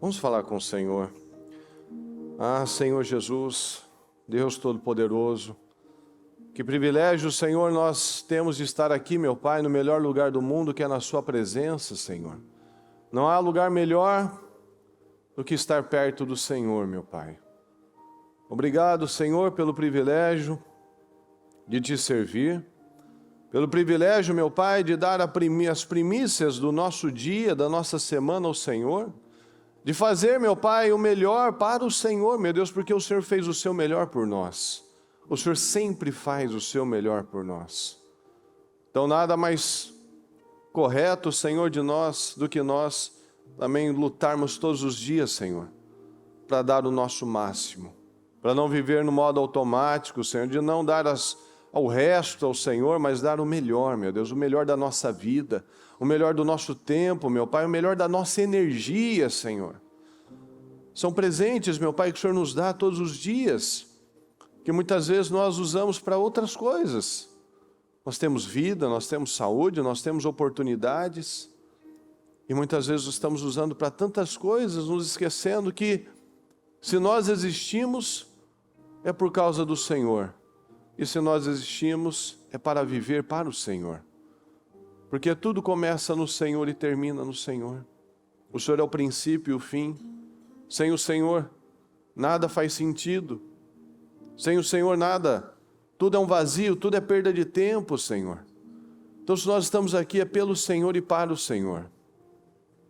Vamos falar com o Senhor. Senhor Jesus, Deus Todo-Poderoso, que privilégio, Senhor, nós temos de estar aqui, meu Pai, no melhor lugar do mundo, que é na Sua presença, Senhor. Não há lugar melhor do que estar perto do Senhor, meu Pai. Obrigado, Senhor, pelo privilégio de Te servir, pelo privilégio, meu Pai, de dar as primícias do nosso dia, da nossa semana ao Senhor, de fazer, meu Pai, o melhor para o Senhor, meu Deus, porque o Senhor fez o Seu melhor por nós. O Senhor sempre faz o Seu melhor por nós. Então nada mais correto, Senhor, de nós, do que nós também lutarmos todos os dias, Senhor, para dar o nosso máximo, para não viver no modo automático, Senhor, de não dar ao resto ao Senhor, mas dar o melhor, meu Deus, o melhor da nossa vida, o melhor do nosso tempo, meu Pai, o melhor da nossa energia, Senhor. São presentes, meu Pai, que o Senhor nos dá todos os dias, que muitas vezes nós usamos para outras coisas. Nós temos vida, nós temos saúde, nós temos oportunidades, e muitas vezes estamos usando para tantas coisas, nos esquecendo que se nós existimos, é por causa do Senhor. E se nós existimos, é para viver para o Senhor. Porque tudo começa no Senhor e termina no Senhor. O Senhor é o princípio e o fim. Sem o Senhor, nada faz sentido. Sem o Senhor, nada. Tudo é um vazio, tudo é perda de tempo, Senhor. Então, se nós estamos aqui, é pelo Senhor e para o Senhor.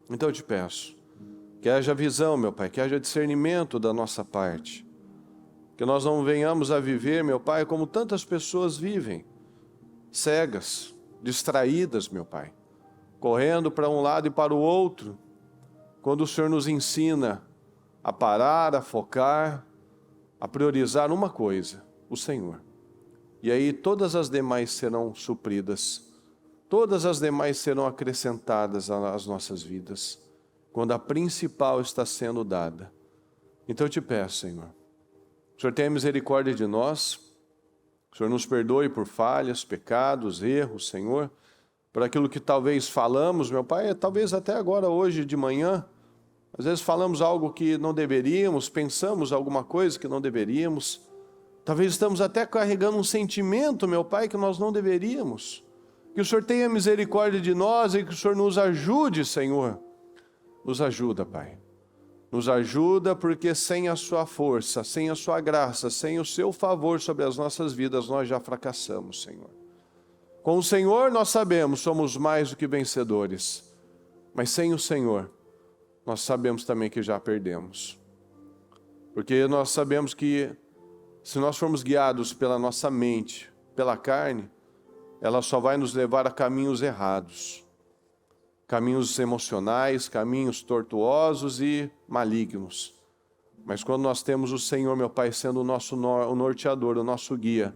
Então eu te peço, que haja visão, meu Pai, que haja discernimento da nossa parte. Que nós não venhamos a viver, meu Pai, como tantas pessoas vivem, cegas, distraídas, meu Pai, correndo para um lado e para o outro, quando o Senhor nos ensina a parar, a focar, a priorizar uma coisa, o Senhor. E aí todas as demais serão supridas, todas as demais serão acrescentadas às nossas vidas, quando a principal está sendo dada. Então eu te peço, Senhor, o Senhor tenha misericórdia de nós, o Senhor nos perdoe por falhas, pecados, erros, Senhor, por aquilo que talvez falamos, meu Pai, talvez até agora, hoje de manhã, às vezes falamos algo que não deveríamos, pensamos alguma coisa que não deveríamos, talvez estamos até carregando um sentimento, meu Pai, que nós não deveríamos. Que o Senhor tenha misericórdia de nós e que o Senhor nos ajude, Senhor. Nos ajuda, Pai. Nos ajuda porque sem a Sua força, sem a Sua graça, sem o Seu favor sobre as nossas vidas, nós já fracassamos, Senhor. Com o Senhor nós sabemos, somos mais do que vencedores. Mas sem o Senhor, nós sabemos também que já perdemos. Porque nós sabemos que se nós formos guiados pela nossa mente, pela carne, ela só vai nos levar a caminhos errados. Caminhos emocionais, caminhos tortuosos e malignos. Mas quando nós temos o Senhor, meu Pai, sendo o nosso o norteador, o nosso guia,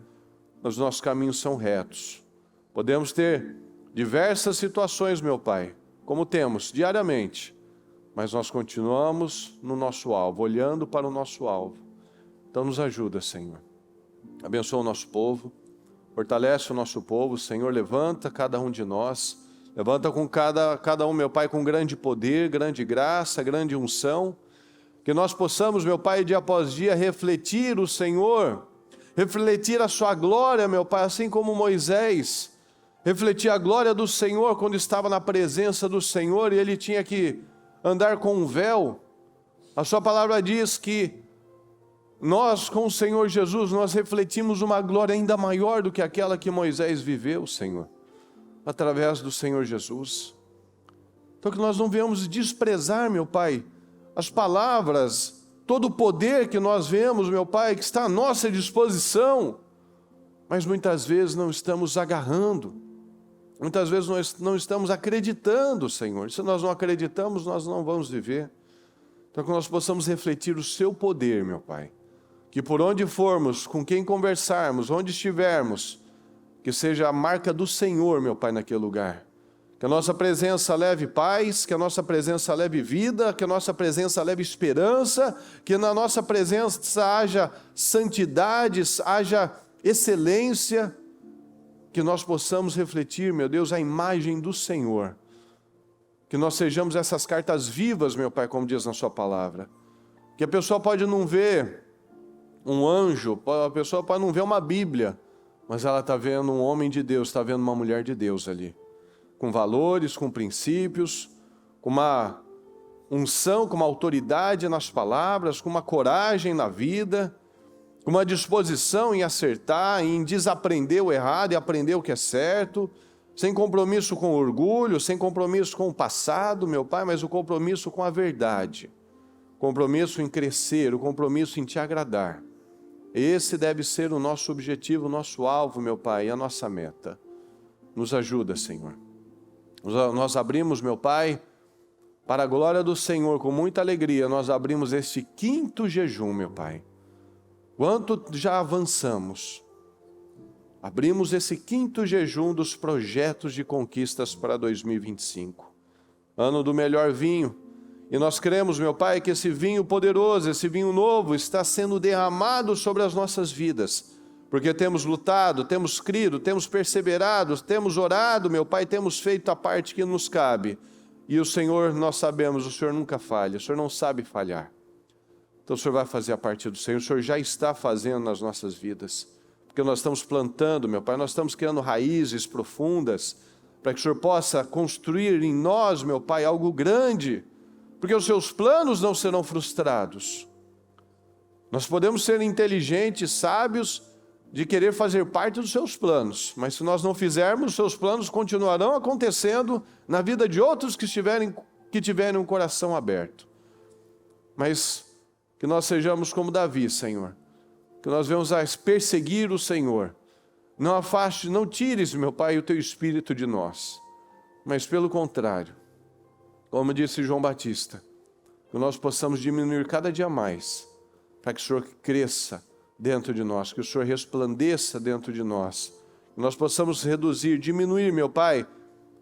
os nossos caminhos são retos. Podemos ter diversas situações, meu Pai, como temos diariamente, mas nós continuamos no nosso alvo, olhando para o nosso alvo. Então nos ajuda, Senhor. Abençoa o nosso povo, fortalece o nosso povo, Senhor, levanta cada um de nós, levanta com cada um, meu Pai, com grande poder, grande graça, grande unção, que nós possamos, meu Pai, dia após dia, refletir o Senhor, refletir a Sua glória, meu Pai, assim como Moisés, refletir a glória do Senhor quando estava na presença do Senhor e ele tinha que andar com um véu. A Sua palavra diz que nós, com o Senhor Jesus, nós refletimos uma glória ainda maior do que aquela que Moisés viveu, Senhor, através do Senhor Jesus. Então que nós não venhamos desprezar, meu Pai, as palavras, todo o poder que nós vemos, meu Pai, que está à nossa disposição, mas muitas vezes não estamos agarrando, muitas vezes nós não estamos acreditando, Senhor. Se nós não acreditamos, nós não vamos viver. Então que nós possamos refletir o Seu poder, meu Pai, que por onde formos, com quem conversarmos, onde estivermos, que seja a marca do Senhor, meu Pai, naquele lugar. Que a nossa presença leve paz, que a nossa presença leve vida, que a nossa presença leve esperança, que na nossa presença haja santidade, haja excelência, que nós possamos refletir, meu Deus, a imagem do Senhor. Que nós sejamos essas cartas vivas, meu Pai, como diz na sua palavra. Que a pessoa pode não ver um anjo, a pessoa pode não ver uma Bíblia, mas ela está vendo um homem de Deus, está vendo uma mulher de Deus ali. Com valores, com princípios, com uma unção, com uma autoridade nas palavras, com uma coragem na vida, com uma disposição em acertar, em desaprender o errado e aprender o que é certo, sem compromisso com o orgulho, sem compromisso com o passado, meu Pai, mas o compromisso com a verdade, compromisso em crescer, o compromisso em Te agradar. Esse deve ser o nosso objetivo, o nosso alvo, meu Pai, e a nossa meta. Nos ajuda, Senhor. Nós abrimos, meu Pai, para a glória do Senhor, com muita alegria, nós abrimos este 5º jejum, meu Pai. Quanto já avançamos? Abrimos esse 5º jejum dos projetos de conquistas para 2025. Ano do melhor vinho. E nós cremos, meu Pai, que esse vinho poderoso, esse vinho novo, está sendo derramado sobre as nossas vidas. Porque temos lutado, temos crido, temos perseverado, temos orado, meu Pai, temos feito a parte que nos cabe. E o Senhor, nós sabemos, o Senhor nunca falha, o Senhor não sabe falhar. Então o Senhor vai fazer a parte do Senhor, o Senhor já está fazendo nas nossas vidas. Porque nós estamos plantando, meu Pai, nós estamos criando raízes profundas, para que o Senhor possa construir em nós, meu Pai, algo grande, porque os seus planos não serão frustrados. Nós podemos ser inteligentes, sábios, de querer fazer parte dos seus planos, mas se nós não fizermos, os seus planos continuarão acontecendo na vida de outros que tiverem um coração aberto. Mas que nós sejamos como Davi, Senhor, que nós venhamos a perseguir o Senhor. Não afaste, não tires, meu Pai, o teu espírito de nós, mas pelo contrário, como disse João Batista, que nós possamos diminuir cada dia mais, para que o Senhor cresça dentro de nós, que o Senhor resplandeça dentro de nós, que nós possamos reduzir, diminuir, meu Pai,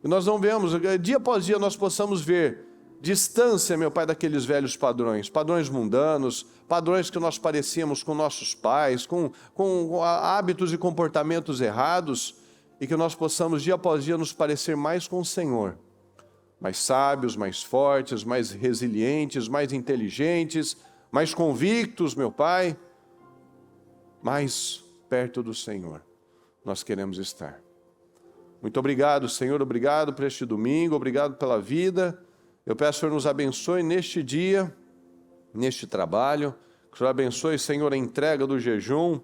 que nós não vemos, dia após dia nós possamos ver distância, meu Pai, daqueles velhos padrões mundanos, padrões que nós parecíamos com nossos pais, com hábitos e comportamentos errados, e que nós possamos dia após dia nos parecer mais com o Senhor, mais sábios, mais fortes, mais resilientes, mais inteligentes, mais convictos, meu Pai, mais perto do Senhor nós queremos estar. Muito obrigado, Senhor, obrigado por este domingo, obrigado pela vida. Eu peço que o Senhor nos abençoe neste dia, neste trabalho, que o Senhor abençoe, Senhor, a entrega do jejum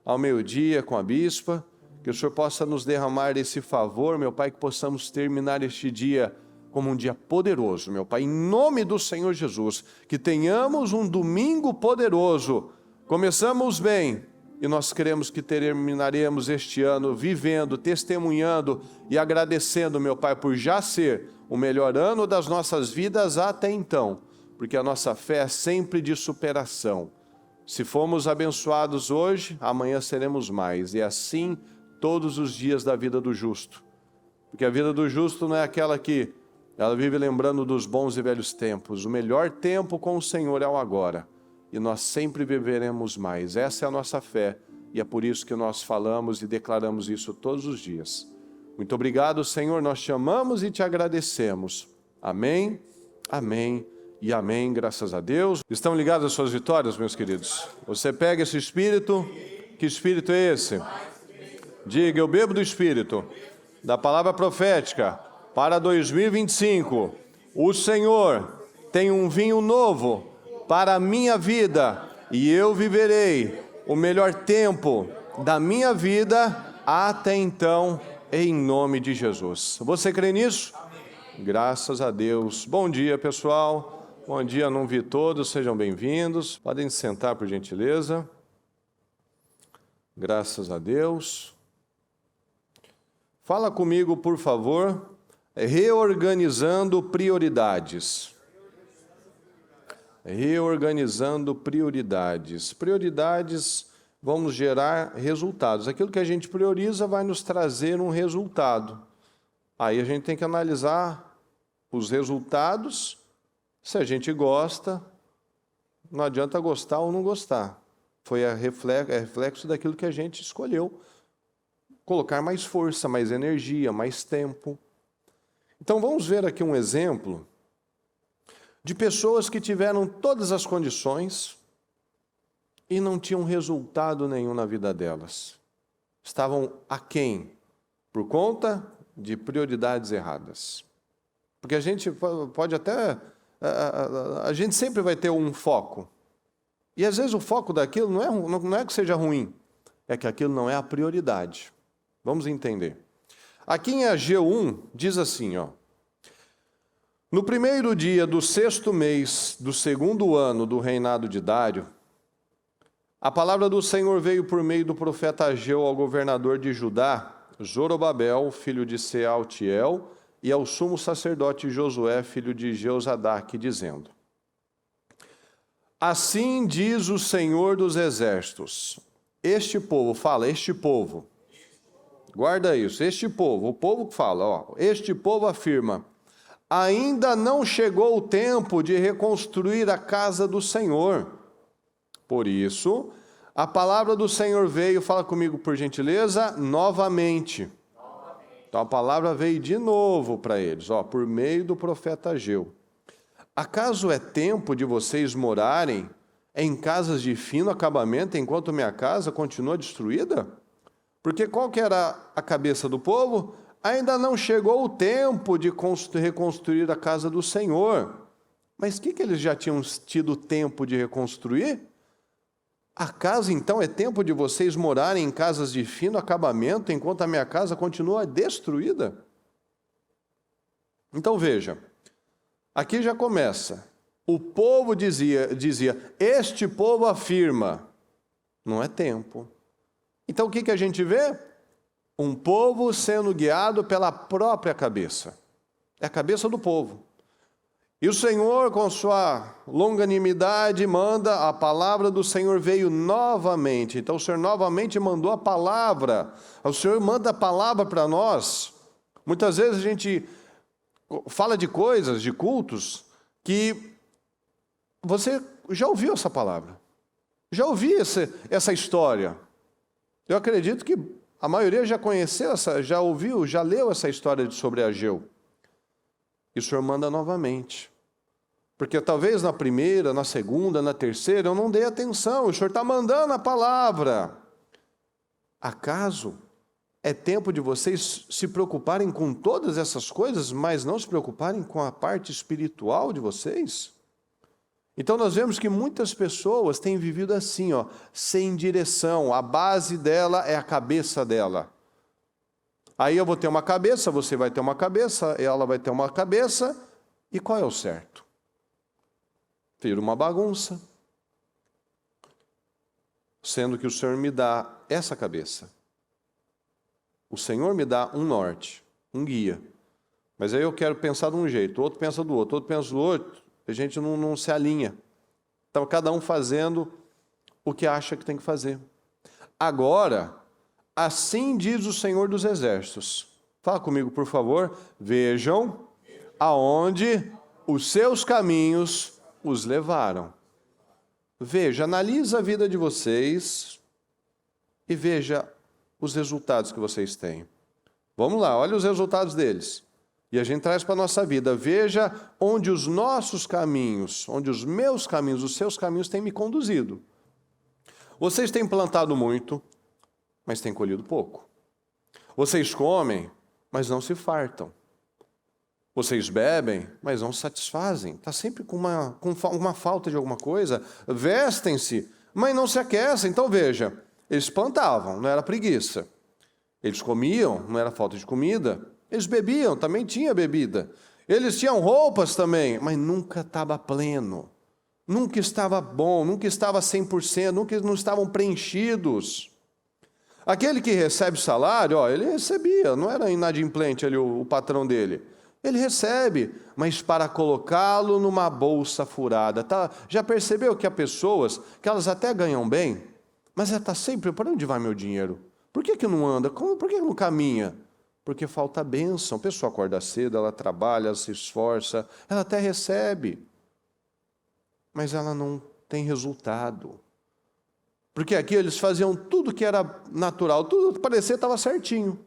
ao meio-dia com a bispa, que o Senhor possa nos derramar esse favor, meu Pai, que possamos terminar este dia como um dia poderoso, meu Pai, em nome do Senhor Jesus, que tenhamos um domingo poderoso. Começamos bem, e nós queremos que terminaremos este ano vivendo, testemunhando e agradecendo, meu Pai, por já ser o melhor ano das nossas vidas até então, porque a nossa fé é sempre de superação. Se fomos abençoados hoje, amanhã seremos mais, e assim todos os dias da vida do justo. Porque a vida do justo não é aquela que ela vive lembrando dos bons e velhos tempos. O melhor tempo com o Senhor é o agora. E nós sempre viveremos mais. Essa é a nossa fé, e é por isso que nós falamos e declaramos isso todos os dias. Muito obrigado, Senhor, nós te amamos e te agradecemos. Amém, amém e amém, graças a Deus. Estão ligadas as suas vitórias, meus queridos? Você pega esse Espírito, que Espírito é esse? Diga, eu bebo do Espírito, da palavra profética, para 2025. O Senhor tem um vinho novo para a minha vida, e eu viverei o melhor tempo da minha vida até então, em nome de Jesus. Você crê nisso? Graças a Deus. Bom dia, pessoal. Bom dia, não vi todos, sejam bem-vindos. Podem se sentar, por gentileza. Graças a Deus. Fala comigo, por favor, reorganizando prioridades. Reorganizando prioridades. Prioridades vão nos gerar resultados. Aquilo que a gente prioriza vai nos trazer um resultado. Aí a gente tem que analisar os resultados. Se a gente gosta, não adianta gostar ou não gostar. Foi reflexo daquilo que a gente escolheu. Colocar mais força, mais energia, mais tempo. Então vamos ver aqui um exemplo de pessoas que tiveram todas as condições e não tinham resultado nenhum na vida delas. Estavam aquém por conta de prioridades erradas. Porque a gente pode até... A gente sempre vai ter um foco. E às vezes o foco daquilo não é que seja ruim, é que aquilo não é a prioridade. Vamos entender. Aqui em Ageu 1 diz assim, ó: no primeiro dia do 6º mês do 2º ano do reinado de Dário, a palavra do Senhor veio por meio do profeta Ageu ao governador de Judá, Zorobabel, filho de Sealtiel, e ao sumo sacerdote Josué, filho de Jeozadak, dizendo: assim diz o Senhor dos exércitos, este povo, fala, este povo, guarda isso, este povo, o povo que fala, ó, este povo afirma: ainda não chegou o tempo de reconstruir a casa do Senhor. Por isso, a palavra do Senhor veio, fala comigo por gentileza, novamente. Então a palavra veio de novo para eles, ó, por meio do profeta Ageu. Acaso é tempo de vocês morarem em casas de fino acabamento enquanto minha casa continua destruída? Porque qual que era a cabeça do povo? Ainda não chegou o tempo de reconstruir a casa do Senhor. Mas o que eles já tinham tido tempo de reconstruir? Acaso então é tempo de vocês morarem em casas de fino acabamento enquanto a minha casa continua destruída? Então veja, aqui já começa. O povo dizia, este povo afirma, não é tempo. Então o que a gente vê? Um povo sendo guiado pela própria cabeça. É a cabeça do povo. E o Senhor, com sua longanimidade, manda, a palavra do Senhor veio novamente. Então o Senhor novamente mandou a palavra. O Senhor manda a palavra para nós. Muitas vezes a gente fala de coisas, de cultos, que você já ouviu essa palavra. Já ouviu essa história. Eu acredito que a maioria já conheceu, já ouviu, já leu essa história sobre Ageu. E o Senhor manda novamente. Porque talvez na primeira, na segunda, na terceira, eu não dei atenção. O Senhor está mandando a palavra. Acaso é tempo de vocês se preocuparem com todas essas coisas, mas não se preocuparem com a parte espiritual de vocês? Então nós vemos que muitas pessoas têm vivido assim, ó, sem direção. A base dela é a cabeça dela. Aí eu vou ter uma cabeça, você vai ter uma cabeça, ela vai ter uma cabeça. E qual é o certo? Vira uma bagunça. Sendo que o Senhor me dá essa cabeça. O Senhor me dá um norte, um guia. Mas aí eu quero pensar de um jeito, o outro pensa do outro, pensa do outro. A gente não se alinha. Então, cada um fazendo o que acha que tem que fazer. Agora, assim diz o Senhor dos Exércitos. Fala comigo, por favor. Vejam aonde os seus caminhos os levaram. Veja, analisa a vida de vocês e veja os resultados que vocês têm. Vamos lá, olha os resultados deles. E a gente traz para a nossa vida. Veja onde os nossos caminhos, onde os meus caminhos, os seus caminhos têm me conduzido. Vocês têm plantado muito, mas têm colhido pouco. Vocês comem, mas não se fartam. Vocês bebem, mas não se satisfazem. Está sempre com uma falta de alguma coisa. Vestem-se, mas não se aquecem. Então veja, eles plantavam, não era preguiça. Eles comiam, não era falta de comida. Eles bebiam, também tinha bebida. Eles tinham roupas também, mas nunca estava pleno. Nunca estava bom, nunca estava 100%, nunca não estavam preenchidos. Aquele que recebe salário, ó, ele recebia, não era inadimplente ali o patrão dele. Ele recebe, mas para colocá-lo numa bolsa furada. Tá? Já percebeu que há pessoas que elas até ganham bem, mas ela está sempre, para onde vai meu dinheiro? Por que não anda? Por que não caminha? Porque falta bênção. A pessoa acorda cedo, ela trabalha, ela se esforça, ela até recebe, mas ela não tem resultado. Porque aqui eles faziam tudo que era natural, tudo parecia estava certinho.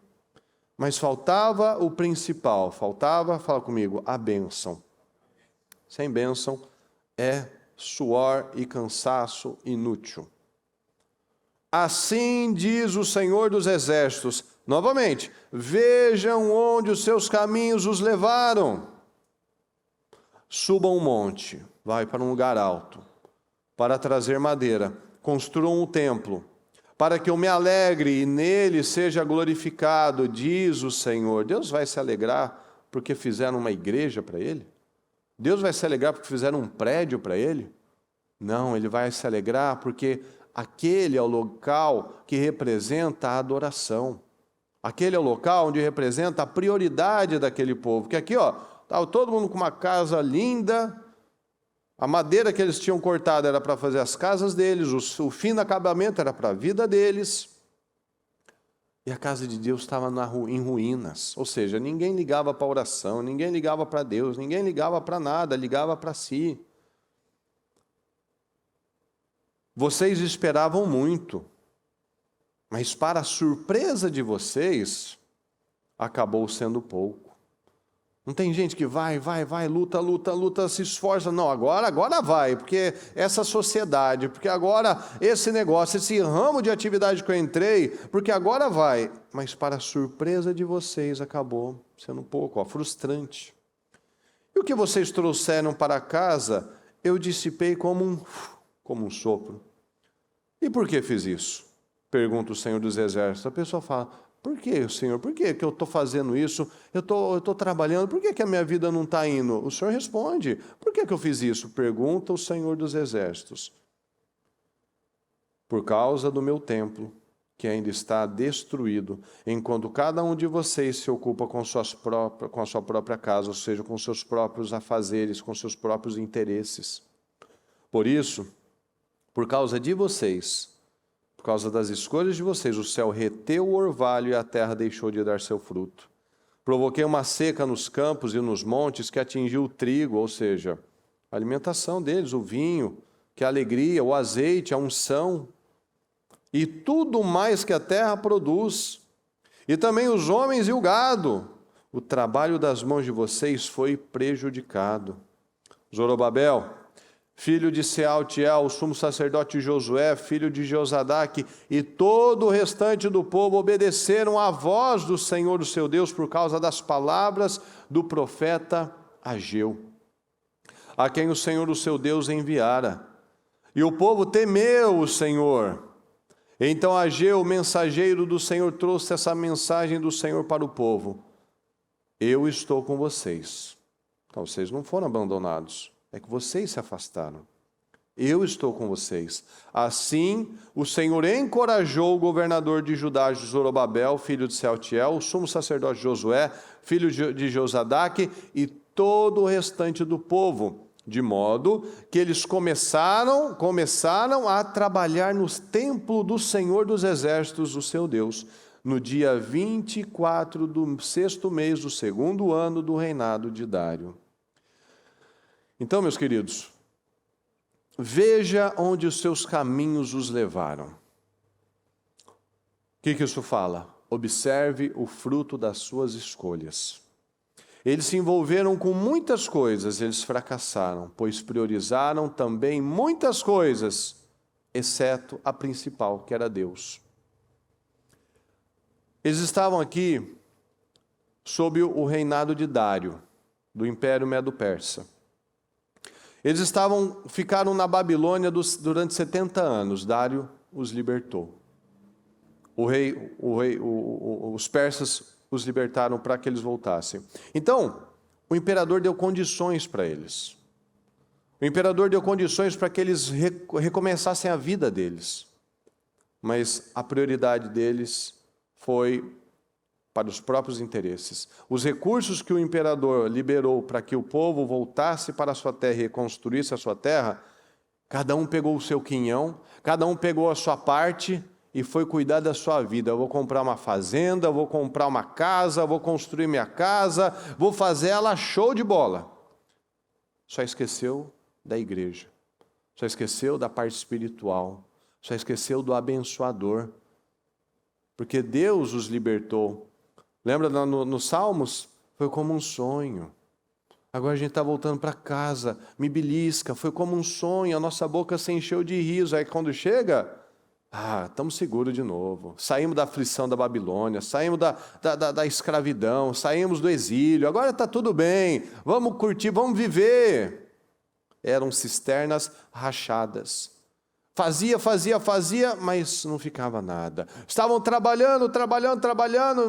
Mas faltava o principal, fala comigo, a bênção. Sem bênção é suor e cansaço inútil. Assim diz o Senhor dos Exércitos, novamente, vejam onde os seus caminhos os levaram. Subam um monte, vai para um lugar alto, para trazer madeira, construam um templo, para que eu me alegre e nele seja glorificado, diz o Senhor. Deus vai se alegrar porque fizeram uma igreja para ele? Deus vai se alegrar porque fizeram um prédio para ele? Não, ele vai se alegrar porque aquele é o local que representa a adoração. Aquele é o local onde representa a prioridade daquele povo. Porque aqui, estava todo mundo com uma casa linda, a madeira que eles tinham cortado era para fazer as casas deles, o fino acabamento era para a vida deles. E a casa de Deus estava em ruínas. Ou seja, ninguém ligava para a oração, ninguém ligava para Deus, ninguém ligava para nada, ligava para si. Vocês esperavam muito, mas para a surpresa de vocês, acabou sendo pouco. Não tem gente que vai, luta, se esforça. Não, agora vai, porque essa sociedade, porque agora esse negócio, esse ramo de atividade que eu entrei, porque agora vai. Mas para a surpresa de vocês, acabou sendo pouco, frustrante. E o que vocês trouxeram para casa, eu dissipei como um sopro. E por que fiz isso? Pergunta o Senhor dos Exércitos. A pessoa fala, por que, Senhor? Por que eu estou fazendo isso? Eu estou trabalhando, por que a minha vida não está indo? O Senhor responde, por que eu fiz isso? Pergunta o Senhor dos Exércitos. Por causa do meu templo, que ainda está destruído, enquanto cada um de vocês se ocupa com a sua própria casa, ou seja, com seus próprios afazeres, com seus próprios interesses. Por isso, por causa de vocês, por causa das escolhas de vocês, o céu reteu o orvalho e a terra deixou de dar seu fruto. Provoquei uma seca nos campos e nos montes que atingiu o trigo, ou seja, a alimentação deles, o vinho, que a alegria, o azeite, a unção, e tudo mais que a terra produz, e também os homens e o gado. O trabalho das mãos de vocês foi prejudicado. Zorobabel, filho de Sealtiel, o sumo sacerdote Josué, filho de Josadaque, e todo o restante do povo obedeceram à voz do Senhor, o seu Deus, por causa das palavras do profeta Ageu, a quem o Senhor, o seu Deus, enviara. E o povo temeu o Senhor. Então Ageu, o mensageiro do Senhor, trouxe essa mensagem do Senhor para o povo. Eu estou com vocês. Então, vocês não foram abandonados. É que vocês se afastaram. Eu estou com vocês. Assim, o Senhor encorajou o governador de Judá, Zorobabel, filho de Sealtiel, o sumo sacerdote Josué, filho de Josadaque, e todo o restante do povo, de modo que eles começaram a trabalhar no templo do Senhor dos Exércitos, o seu Deus, no dia 24 do 6º mês do 2º ano do reinado de Dário. Então, meus queridos, veja onde os seus caminhos os levaram. O que isso fala? Observe o fruto das suas escolhas. Eles se envolveram com muitas coisas, eles fracassaram, pois priorizaram também muitas coisas, exceto a principal, que era Deus. Eles estavam aqui sob o reinado de Dário, do Império Medo-Persa. Eles ficaram na Babilônia durante 70 anos. Dário os libertou. Os persas os libertaram para que eles voltassem. Então, o imperador deu condições para eles. O imperador deu condições para que eles recomeçassem a vida deles. Mas a prioridade deles foi para os próprios interesses. Os recursos que o imperador liberou para que o povo voltasse para a sua terra e reconstruísse a sua terra, cada um pegou o seu quinhão, cada um pegou a sua parte e foi cuidar da sua vida. Eu vou comprar uma fazenda, eu vou comprar uma casa, eu vou construir minha casa, vou fazer ela show de bola. Só esqueceu da igreja, só esqueceu da parte espiritual, só esqueceu do abençoador. Porque Deus os libertou Lembra nos Salmos? Foi como um sonho. Agora a gente está voltando para casa, me belisca, foi como um sonho, a nossa boca se encheu de riso. Aí quando chega, estamos seguros de novo. Saímos da aflição da Babilônia, saímos da escravidão, saímos do exílio, agora está tudo bem, vamos curtir, vamos viver. Eram cisternas rachadas. Fazia, mas não ficava nada. Estavam trabalhando,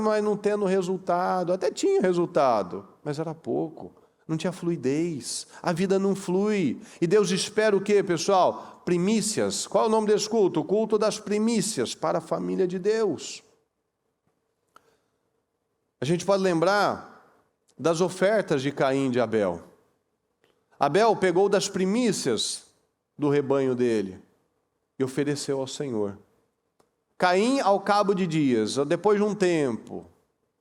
mas não tendo resultado. Até tinha resultado, mas era pouco. Não tinha fluidez, a vida não flui. E Deus espera o quê, pessoal? Primícias. Qual é o nome desse culto? O culto das primícias para a família de Deus. A gente pode lembrar das ofertas de Caim e de Abel. Abel pegou das primícias do rebanho dele e ofereceu ao Senhor. Caim, ao cabo de dias, depois de um tempo,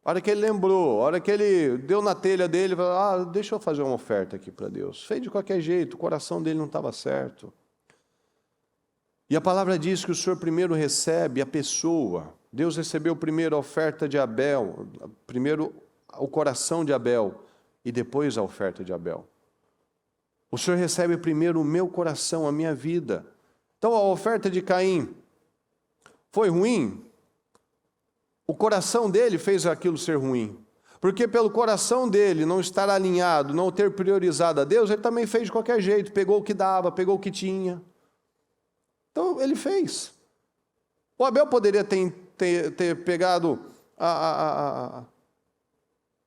a hora que ele lembrou, a hora que ele deu na telha dele, falou, deixa eu fazer uma oferta aqui para Deus. Fez de qualquer jeito, o coração dele não estava certo. E a palavra diz que o Senhor primeiro recebe a pessoa. Deus recebeu primeiro a oferta de Abel, primeiro o coração de Abel e depois a oferta de Abel. O Senhor recebe primeiro o meu coração, a minha vida. Então a oferta de Caim foi ruim? O coração dele fez aquilo ser ruim. Porque pelo coração dele não estar alinhado, não ter priorizado a Deus, ele também fez de qualquer jeito, pegou o que dava, pegou o que tinha. Então ele fez. O Abel poderia ter pegado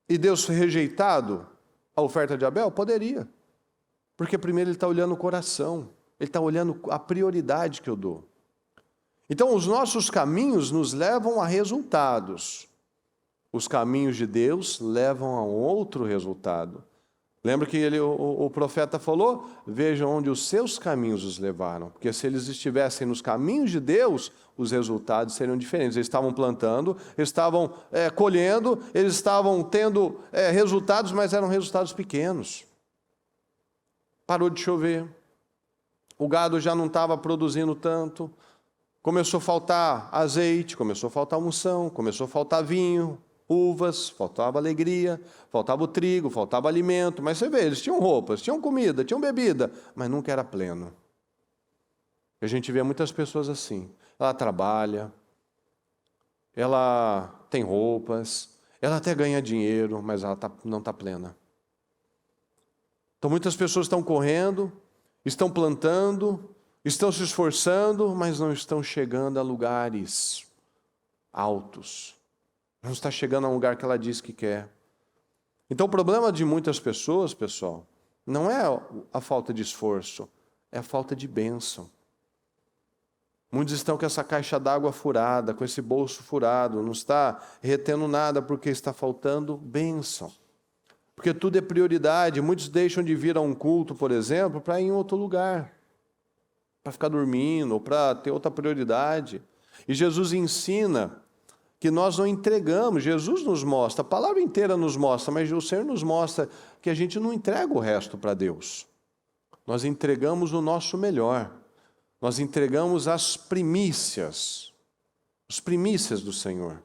e Deus rejeitado a oferta de Abel? Poderia. Porque primeiro ele está olhando o coração, ele está olhando a prioridade que eu dou. Então, os nossos caminhos nos levam a resultados. Os caminhos de Deus levam a um outro resultado. Lembra que o profeta falou? Vejam onde os seus caminhos os levaram. Porque se eles estivessem nos caminhos de Deus, os resultados seriam diferentes. Eles estavam plantando, estavam colhendo, eles estavam tendo resultados, mas eram resultados pequenos. Parou de chover. O gado já não estava produzindo tanto. Começou a faltar azeite, começou a faltar unção, começou a faltar vinho, uvas, faltava alegria, faltava o trigo, faltava alimento. Mas você vê, eles tinham roupas, tinham comida, tinham bebida, mas nunca era pleno. A gente vê muitas pessoas assim. Ela trabalha, ela tem roupas, ela até ganha dinheiro, mas ela não está plena. Então muitas pessoas estão correndo, estão plantando, estão se esforçando, mas não estão chegando a lugares altos. Não está chegando a um lugar que ela diz que quer. Então o problema de muitas pessoas, pessoal, não é a falta de esforço, é a falta de bênção. Muitos estão com essa caixa d'água furada, com esse bolso furado, não está retendo nada porque está faltando bênção. Porque tudo é prioridade. Muitos deixam de vir a um culto, por exemplo, para ir em outro lugar. Para ficar dormindo, ou para ter outra prioridade. E Jesus ensina que nós não entregamos, Jesus nos mostra, a palavra inteira nos mostra, mas o Senhor nos mostra que a gente não entrega o resto para Deus. Nós entregamos o nosso melhor. Nós entregamos as primícias do Senhor.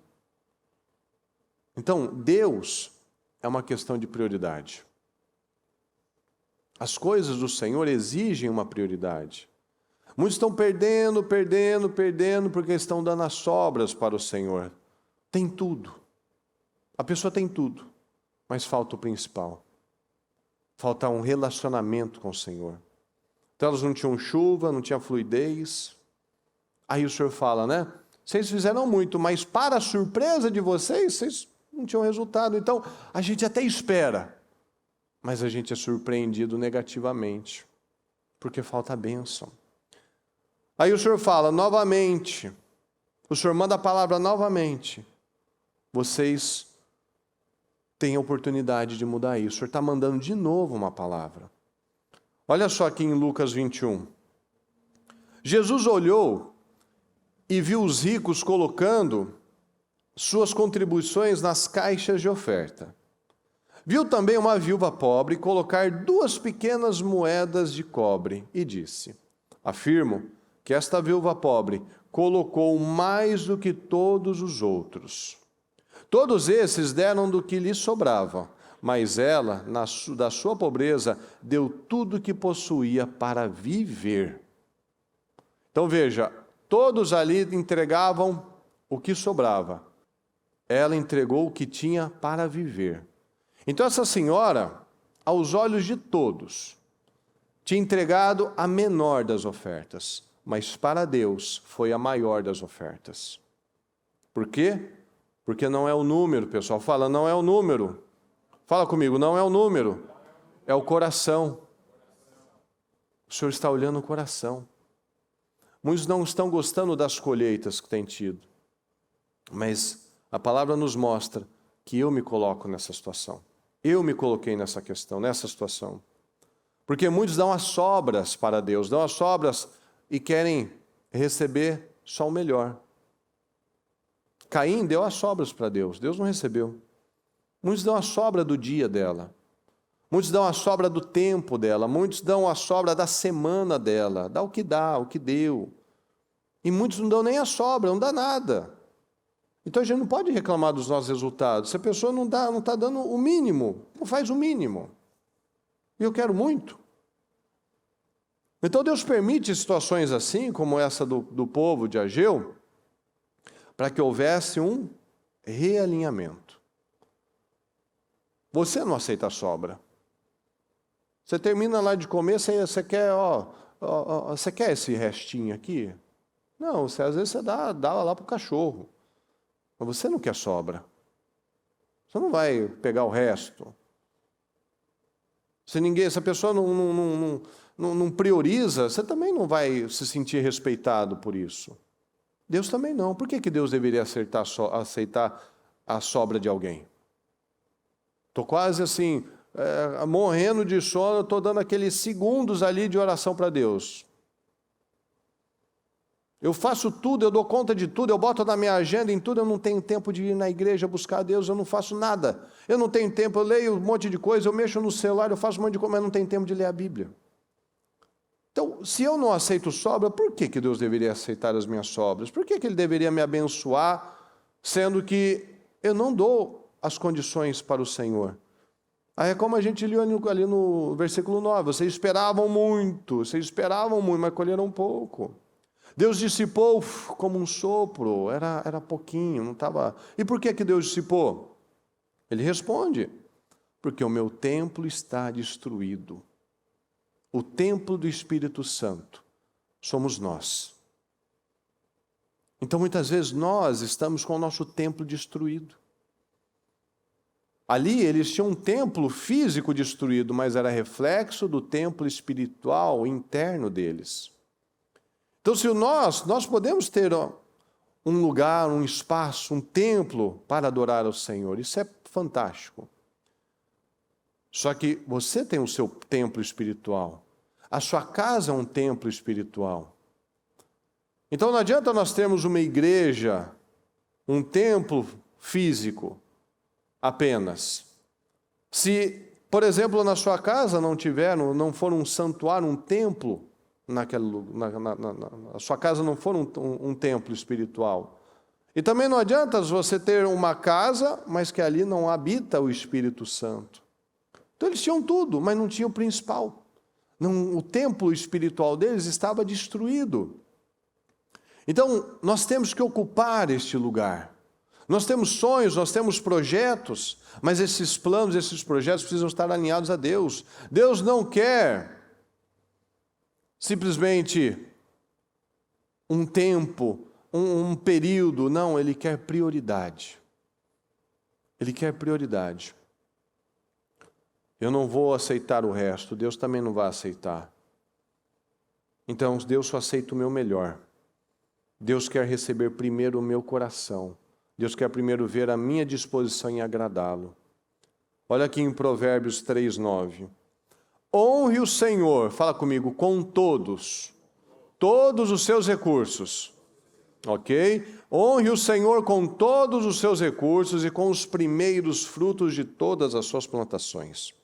Então, Deus é uma questão de prioridade. As coisas do Senhor exigem uma prioridade. Muitos estão perdendo, porque estão dando as sobras para o Senhor. Tem tudo. A pessoa tem tudo, mas falta o principal. Falta um relacionamento com o Senhor. Então elas não tinham chuva, não tinham fluidez. Aí o Senhor fala, né? Vocês fizeram muito, mas para a surpresa de vocês não tinham resultado. Então a gente até espera, mas a gente é surpreendido negativamente, porque falta a bênção. Aí o Senhor fala novamente, o Senhor manda a palavra novamente, vocês têm a oportunidade de mudar isso. O Senhor está mandando de novo uma palavra. Olha só aqui em Lucas 21. Jesus olhou e viu os ricos colocando suas contribuições nas caixas de oferta. Viu também uma viúva pobre colocar 2 pequenas moedas de cobre e disse, afirmo que esta viúva pobre colocou mais do que todos os outros, Todos esses deram do que lhes sobrava, mas ela, da sua pobreza, deu tudo o que possuía para viver. Então veja, todos ali entregavam o que sobrava. Ela entregou o que tinha para viver. Então essa senhora, aos olhos de todos, tinha entregado a menor das ofertas, mas para Deus foi a maior das ofertas. Por quê? Porque não é o número, pessoal. Fala, não é o número. Fala comigo, não é o número. É o coração. O Senhor está olhando o coração. Muitos não estão gostando das colheitas que têm tido. Mas a palavra nos mostra que eu me coloco nessa situação. Eu me coloquei nessa questão, nessa situação. Porque muitos dão as sobras para Deus, dão as sobras e querem receber só o melhor. Caim deu as sobras para Deus, Deus não recebeu. Muitos dão a sobra do dia dela. Muitos dão a sobra do tempo dela. Muitos dão a sobra da semana dela. Dá, o que deu. E muitos não dão nem a sobra, não dá nada. Então a gente não pode reclamar dos nossos resultados. Se a pessoa não está dando o mínimo, não faz o mínimo. E eu quero muito. Então Deus permite situações assim, como essa do povo de Ageu, para que houvesse um realinhamento. Você não aceita a sobra. Você termina lá de comer, você quer, você quer esse restinho aqui? Não, às vezes você dá lá para o cachorro. Mas você não quer sobra. Você não vai pegar o resto. Se a pessoa não prioriza, você também não vai se sentir respeitado por isso. Deus também não. Por que Deus deveria aceitar a sobra de alguém? Estou quase assim, morrendo de sono, estou dando aqueles segundos ali de oração para Deus. Eu faço tudo, eu dou conta de tudo, eu boto na minha agenda em tudo, eu não tenho tempo de ir na igreja buscar a Deus, eu não faço nada. Eu não tenho tempo, eu leio um monte de coisa, eu mexo no celular, eu faço um monte de coisa, mas não tenho tempo de ler a Bíblia. Então, se eu não aceito sobra, por que Deus deveria aceitar as minhas sobras? Por que Ele deveria me abençoar, sendo que eu não dou as condições para o Senhor? Aí é como a gente leu ali no versículo 9, vocês esperavam muito, mas colheram pouco. Deus dissipou como um sopro, era pouquinho, não estava... E por que Deus dissipou? Ele responde, porque o meu templo está destruído. O templo do Espírito Santo somos nós. Então, muitas vezes, nós estamos com o nosso templo destruído. Ali, eles tinham um templo físico destruído, mas era reflexo do templo espiritual interno deles. Então, se nós podemos ter um lugar, um espaço, um templo para adorar ao Senhor, isso é fantástico. Só que você tem o seu templo espiritual. A sua casa é um templo espiritual. Então não adianta nós termos uma igreja, um templo físico apenas. Se, por exemplo, na sua casa não for um santuário, um templo, a sua casa não for um templo espiritual. E também não adianta você ter uma casa, mas que ali não habita o Espírito Santo. Então eles tinham tudo, mas não tinham o principal. O templo espiritual deles estava destruído. Então nós temos que ocupar este lugar. Nós temos sonhos, nós temos projetos, mas esses planos, esses projetos precisam estar alinhados a Deus. Deus não quer simplesmente um tempo, um período, não, Ele quer prioridade. Ele quer prioridade. Eu não vou aceitar o resto, Deus também não vai aceitar. Então, Deus só aceita o meu melhor. Deus quer receber primeiro o meu coração. Deus quer primeiro ver a minha disposição em agradá-lo. Olha aqui em Provérbios 3:9. Honre o Senhor, fala comigo, com todos os seus recursos. Ok? Honre o Senhor com todos os seus recursos e com os primeiros frutos de todas as suas plantações.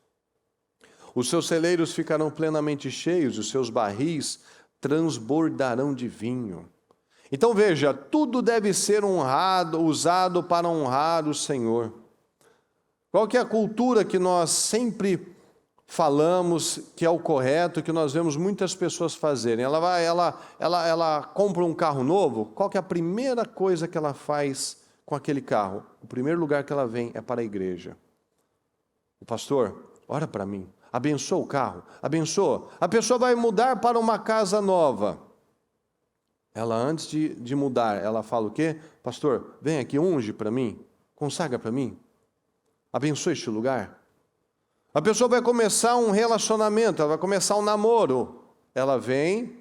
Os seus celeiros ficarão plenamente cheios, os seus barris transbordarão de vinho. Então veja, tudo deve ser honrado, usado para honrar o Senhor. Qual que é a cultura que nós sempre falamos que é o correto, que nós vemos muitas pessoas fazerem? Ela compra um carro novo, qual que é a primeira coisa que ela faz com aquele carro? O primeiro lugar que ela vem é para a igreja. O pastor, ora para mim, abençoa o carro, abençoa. A pessoa vai mudar para uma casa nova. Ela, antes de mudar, ela fala o quê? Pastor, vem aqui, unge para mim, consagra para mim, abençoa este lugar. A pessoa vai começar um relacionamento, ela vai começar um namoro. Ela vem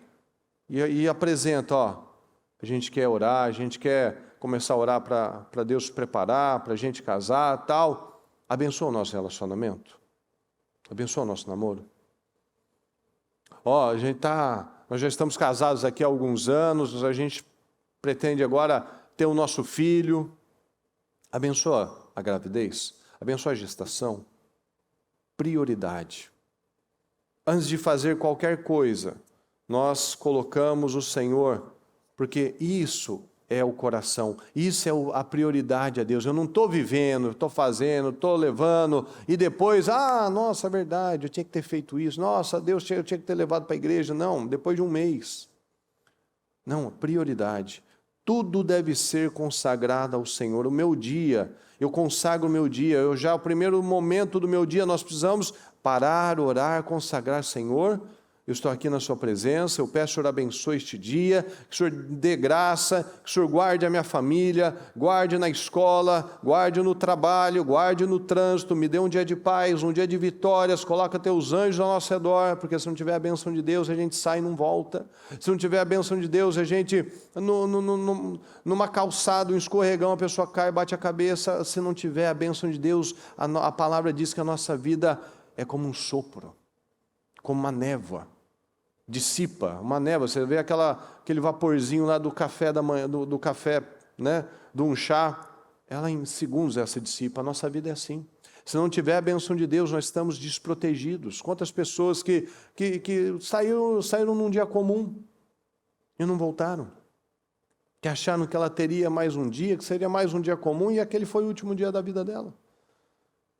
e apresenta, ó, a gente quer orar, a gente quer começar a orar para Deus se preparar, para a gente casar, tal. Abençoa o nosso relacionamento, abençoa o nosso namoro. Ó, nós já estamos casados aqui há alguns anos, a gente pretende agora ter o nosso filho. Abençoa a gravidez, abençoa a gestação. Prioridade. Antes de fazer qualquer coisa, nós colocamos o Senhor, porque isso é o coração, isso é a prioridade a Deus. Eu não estou vivendo, estou fazendo, estou levando, e depois, nossa, é verdade, eu tinha que ter feito isso, nossa, Deus, eu tinha que ter levado para a igreja. Não, depois de um mês. Não, prioridade. Tudo deve ser consagrado ao Senhor. O meu dia, eu consagro o meu dia. O primeiro momento do meu dia, nós precisamos parar, orar, consagrar ao Senhor. Eu estou aqui na sua presença, eu peço que o Senhor abençoe este dia, que o Senhor dê graça, que o Senhor guarde a minha família, guarde na escola, guarde no trabalho, guarde no trânsito, me dê um dia de paz, um dia de vitórias, coloca teus anjos ao nosso redor, porque se não tiver a bênção de Deus, a gente sai e não volta. Se não tiver a bênção de Deus, a gente, numa calçada, um escorregão, a pessoa cai, bate a cabeça. Se não tiver a bênção de Deus, a palavra diz que a nossa vida é como um sopro, como uma névoa. Dissipa, uma névoa, você vê aquele vaporzinho lá do café da manhã, do café, né, de um chá, ela em segundos se dissipa. A nossa vida é assim. Se não tiver a bênção de Deus, nós estamos desprotegidos. Quantas pessoas que saíram num dia comum e não voltaram, que acharam que ela teria mais um dia, que seria mais um dia comum, e aquele foi o último dia da vida dela.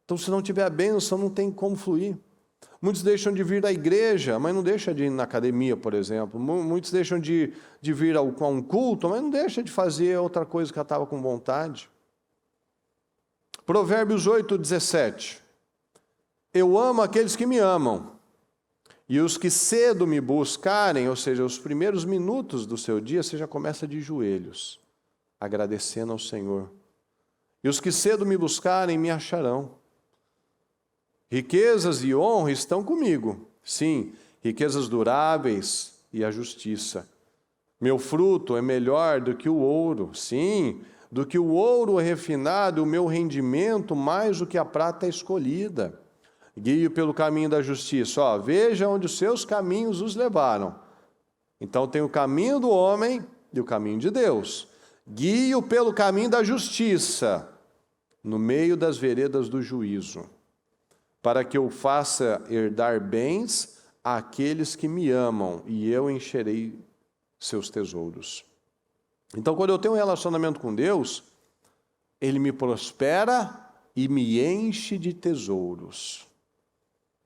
Então, se não tiver a bênção, não tem como fluir. Muitos deixam de vir à igreja, mas não deixam de ir na academia, por exemplo. Muitos deixam de vir a um culto, mas não deixam de fazer outra coisa que ela estava com vontade. Provérbios 8:17. Eu amo aqueles que me amam, e os que cedo me buscarem, ou seja, os primeiros minutos do seu dia, você já começa de joelhos, agradecendo ao Senhor. E os que cedo me buscarem, me acharão. Riquezas e honra estão comigo. Sim, riquezas duráveis e a justiça. Meu fruto é melhor do que o ouro. Sim, do que o ouro refinado, o meu rendimento mais do que a prata escolhida. Guio pelo caminho da justiça. Veja onde os seus caminhos os levaram. Então tem o caminho do homem e o caminho de Deus. Guio pelo caminho da justiça, no meio das veredas do juízo, para que eu faça herdar bens àqueles que me amam, e eu encherei seus tesouros. Então, quando eu tenho um relacionamento com Deus, Ele me prospera e me enche de tesouros.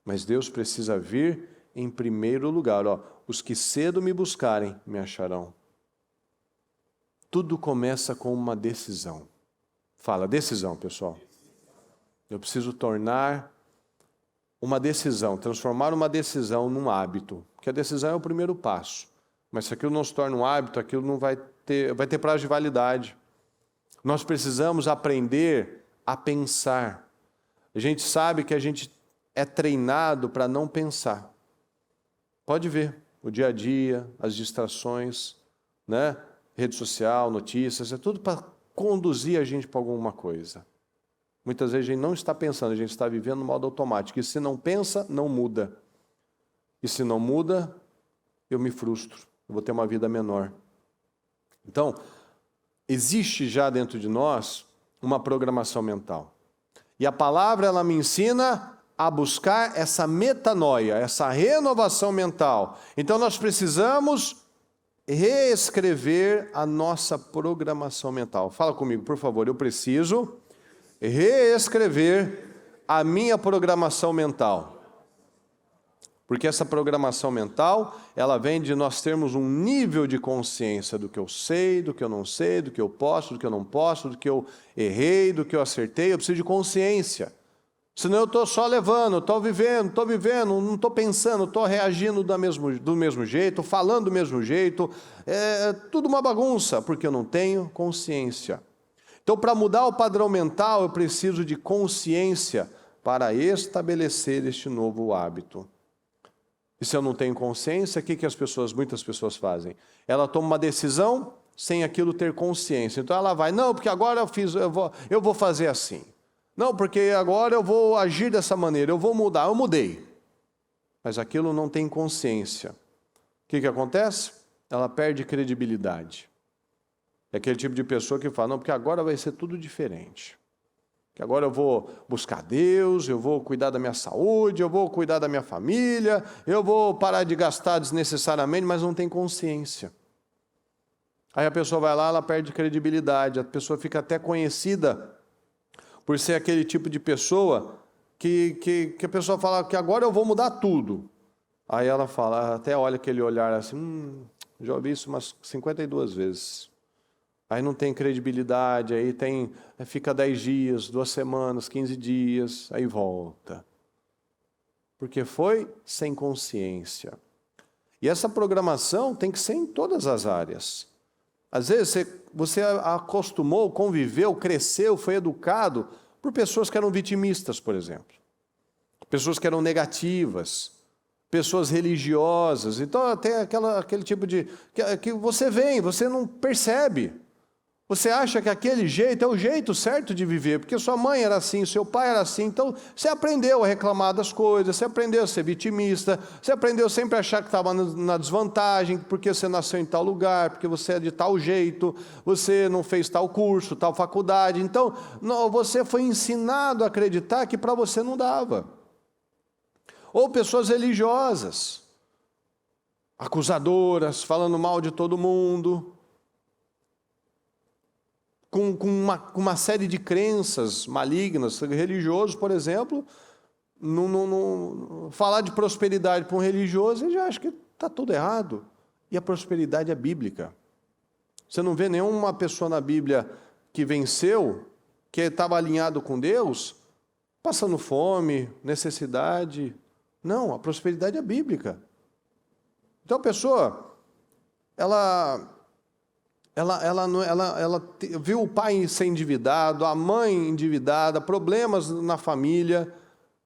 Mas Deus precisa vir em primeiro lugar. Os que cedo me buscarem, me acharão. Tudo começa com uma decisão. Fala, decisão, pessoal. Eu preciso tornar uma decisão, transformar uma decisão num hábito, porque a decisão é o primeiro passo, mas se aquilo não se torna um hábito, aquilo não vai ter prazo de validade. Nós precisamos aprender a pensar. A gente sabe que a gente é treinado para não pensar. Pode ver, o dia a dia, as distrações, né? Rede social, notícias, é tudo para conduzir a gente para alguma coisa. Muitas vezes a gente não está pensando, a gente está vivendo no modo automático. E se não pensa, não muda. E se não muda, eu me frustro. Eu vou ter uma vida menor. Então, existe já dentro de nós uma programação mental. E a palavra, ela me ensina a buscar essa metanoia, essa renovação mental. Então, nós precisamos reescrever a nossa programação mental. Fala comigo, por favor. Eu preciso reescrever a minha programação mental. Porque essa programação mental, ela vem de nós termos um nível de consciência do que eu sei, do que eu não sei, do que eu posso, do que eu não posso, do que eu errei, do que eu acertei. Eu preciso de consciência. Senão eu estou só levando, estou vivendo, não estou pensando, estou reagindo do mesmo jeito, falando do mesmo jeito. É tudo uma bagunça, porque eu não tenho consciência. Então, para mudar o padrão mental, eu preciso de consciência para estabelecer este novo hábito. E se eu não tenho consciência, o que muitas pessoas fazem? Ela toma uma decisão sem aquilo ter consciência. Então ela vai, não, porque agora eu vou fazer assim. Não, porque agora eu vou agir dessa maneira, eu vou mudar. Eu mudei. Mas aquilo não tem consciência. O que acontece? Ela perde credibilidade. É aquele tipo de pessoa que fala, não, porque agora vai ser tudo diferente. Que agora eu vou buscar Deus, eu vou cuidar da minha saúde, eu vou cuidar da minha família, eu vou parar de gastar desnecessariamente, mas não tem consciência. Aí a pessoa vai lá, ela perde credibilidade, a pessoa fica até conhecida por ser aquele tipo de pessoa que a pessoa fala que agora eu vou mudar tudo. Aí ela fala, até olha aquele olhar assim, já ouvi isso umas 52 vezes. Aí não tem credibilidade, aí fica 10 dias, 2 semanas, 15 dias, aí volta. Porque foi sem consciência. E essa programação tem que ser em todas as áreas. Às vezes você acostumou, conviveu, cresceu, foi educado por pessoas que eram vitimistas, por exemplo. Pessoas que eram negativas, pessoas religiosas. Então tem aquele tipo de... que você você não percebe. Você acha que aquele jeito é o jeito certo de viver, porque sua mãe era assim, seu pai era assim, então você aprendeu a reclamar das coisas, você aprendeu a ser vitimista, você aprendeu sempre a achar que estava na desvantagem, porque você nasceu em tal lugar, porque você é de tal jeito, você não fez tal curso, tal faculdade, então você foi ensinado a acreditar que para você não dava. Ou pessoas religiosas, acusadoras, falando mal de todo mundo, com uma série de crenças malignas, religiosos, por exemplo, falar de prosperidade para um religioso, ele já acha que está tudo errado. E a prosperidade é bíblica. Você não vê nenhuma pessoa na Bíblia que venceu, que estava alinhado com Deus, passando fome, necessidade. Não, a prosperidade é bíblica. Então a pessoa, ela viu o pai ser endividado, a mãe endividada, problemas na família,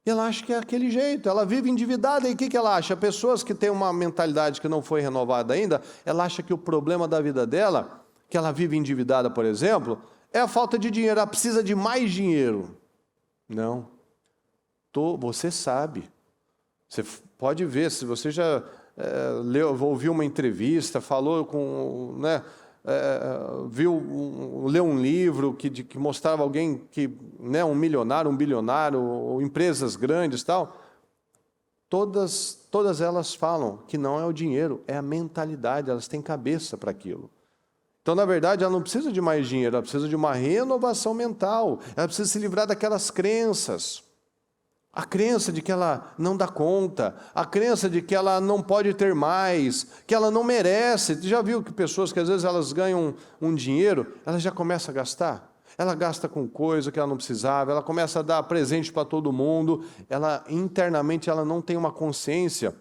e ela acha que é aquele jeito, ela vive endividada, e o que ela acha? Pessoas que têm uma mentalidade que não foi renovada ainda, ela acha que o problema da vida dela, que ela vive endividada, por exemplo, é a falta de dinheiro, ela precisa de mais dinheiro. Não. Você sabe. Você pode ver, se você já ouviu uma entrevista, falou com... leu um livro que mostrava alguém que, um milionário, um bilionário, ou empresas grandes, tal, todas elas falam que não é o dinheiro, é a mentalidade, elas têm cabeça para aquilo. Então, na verdade, ela não precisa de mais dinheiro, ela precisa de uma renovação mental, ela precisa se livrar daquelas crenças. A crença de que ela não dá conta, a crença de que ela não pode ter mais, que ela não merece. Você já viu que pessoas que às vezes elas ganham um dinheiro, elas já começam a gastar? Ela gasta com coisa que ela não precisava, ela começa a dar presente para todo mundo, internamente ela não tem uma consciência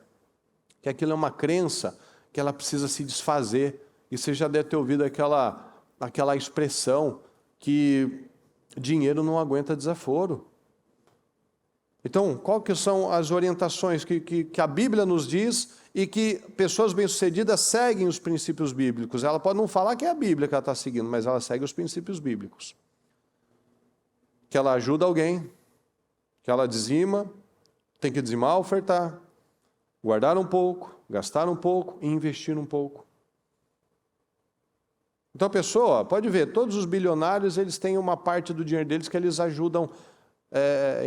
que aquilo é uma crença que ela precisa se desfazer. E você já deve ter ouvido aquela expressão que dinheiro não aguenta desaforo. Então, quais que são as orientações que a Bíblia nos diz e que pessoas bem-sucedidas seguem os princípios bíblicos? Ela pode não falar que é a Bíblia que ela está seguindo, mas ela segue os princípios bíblicos. Que ela ajuda alguém, que ela dizima, tem que dizimar, ofertar, guardar um pouco, gastar um pouco e investir um pouco. Então a pessoa, pode ver, todos os bilionários, eles têm uma parte do dinheiro deles que eles ajudam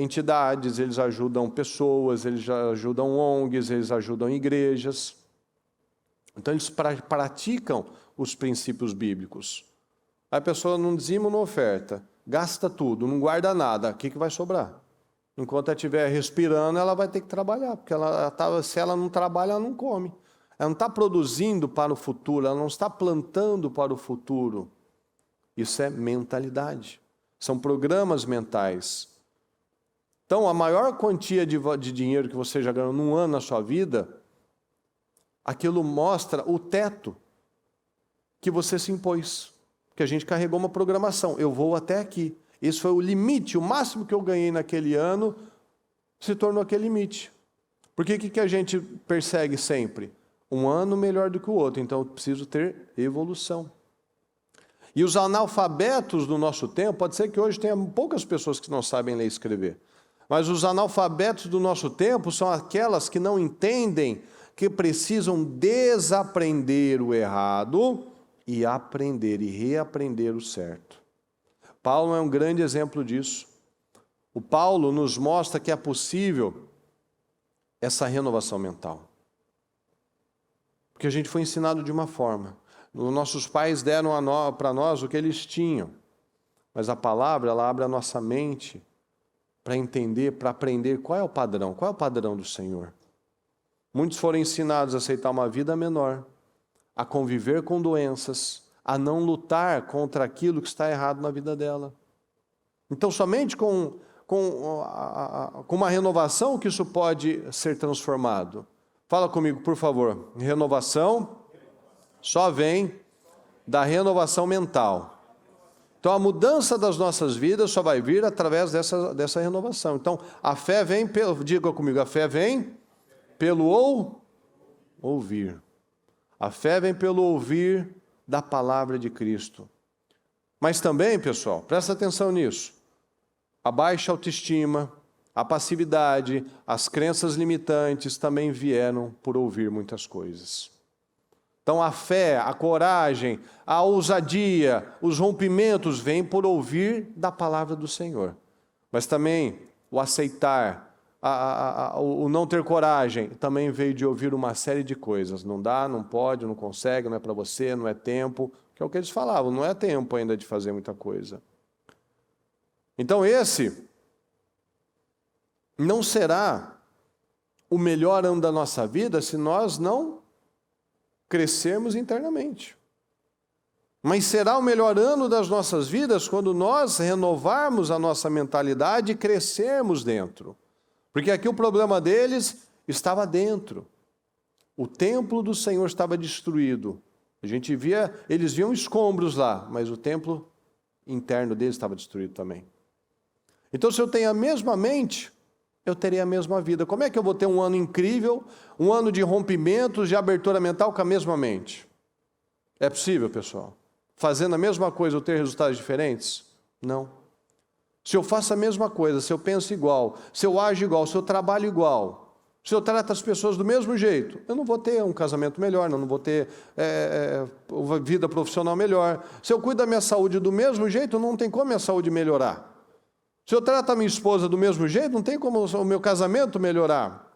entidades, eles ajudam pessoas, eles ajudam ONGs, eles ajudam igrejas. Então eles praticam os princípios bíblicos. Aí a pessoa não dizima, não oferta, gasta tudo, não guarda nada, o que vai sobrar? Enquanto ela estiver respirando, ela vai ter que trabalhar, porque se ela não trabalha, ela não come. Ela não está produzindo para o futuro, ela não está plantando para o futuro. Isso é mentalidade. São programas mentais. Então, a maior quantia de dinheiro que você já ganhou num ano na sua vida, aquilo mostra o teto que você se impôs. Que a gente carregou uma programação. Eu vou até aqui. Esse foi o limite, o máximo que eu ganhei naquele ano se tornou aquele limite. Porque o que a gente persegue sempre? Um ano melhor do que o outro, então eu preciso ter evolução. E os analfabetos do nosso tempo, pode ser que hoje tenha poucas pessoas que não sabem ler e escrever, mas os analfabetos do nosso tempo são aquelas que não entendem que precisam desaprender o errado e aprender e reaprender o certo. Paulo é um grande exemplo disso. O Paulo nos mostra que é possível essa renovação mental. Porque a gente foi ensinado de uma forma. Os nossos pais deram para nós o que eles tinham. Mas a palavra, ela abre a nossa mente para entender, para aprender qual é o padrão do Senhor. Muitos foram ensinados a aceitar uma vida menor, a conviver com doenças, a não lutar contra aquilo que está errado na vida dela. Então, somente com uma renovação que isso pode ser transformado. Fala comigo, por favor. Renovação só vem da renovação mental. Então, a mudança das nossas vidas só vai vir através dessa renovação. Então, a fé vem, diga comigo, a fé vem pelo ouvir. A fé vem pelo ouvir da palavra de Cristo. Mas também, pessoal, presta atenção nisso. A baixa autoestima, a passividade, as crenças limitantes também vieram por ouvir muitas coisas. Então a fé, a coragem, a ousadia, os rompimentos vêm por ouvir da palavra do Senhor. Mas também o aceitar, o não ter coragem, também veio de ouvir uma série de coisas. Não dá, não pode, não consegue, não é para você, não é tempo. Que é o que eles falavam, não é tempo ainda de fazer muita coisa. Então esse não será o melhor ano da nossa vida se nós não crescermos internamente. Mas será o melhor ano das nossas vidas quando nós renovarmos a nossa mentalidade e crescermos dentro. Porque aqui o problema deles estava dentro. O templo do Senhor estava destruído. A gente via, eles viam escombros lá, mas o templo interno deles estava destruído também. Então, se eu tenho a mesma mente, eu terei a mesma vida. Como é que eu vou ter um ano incrível, um ano de rompimentos, de abertura mental com a mesma mente? É possível, pessoal? Fazendo a mesma coisa eu ter resultados diferentes? Não. Se eu faço a mesma coisa, se eu penso igual, se eu ajo igual, se eu trabalho igual, se eu trato as pessoas do mesmo jeito, eu não vou ter um casamento melhor, não vou ter uma vida profissional melhor. Se eu cuido da minha saúde do mesmo jeito, não tem como a minha saúde melhorar. Se eu trato a minha esposa do mesmo jeito, não tem como o meu casamento melhorar.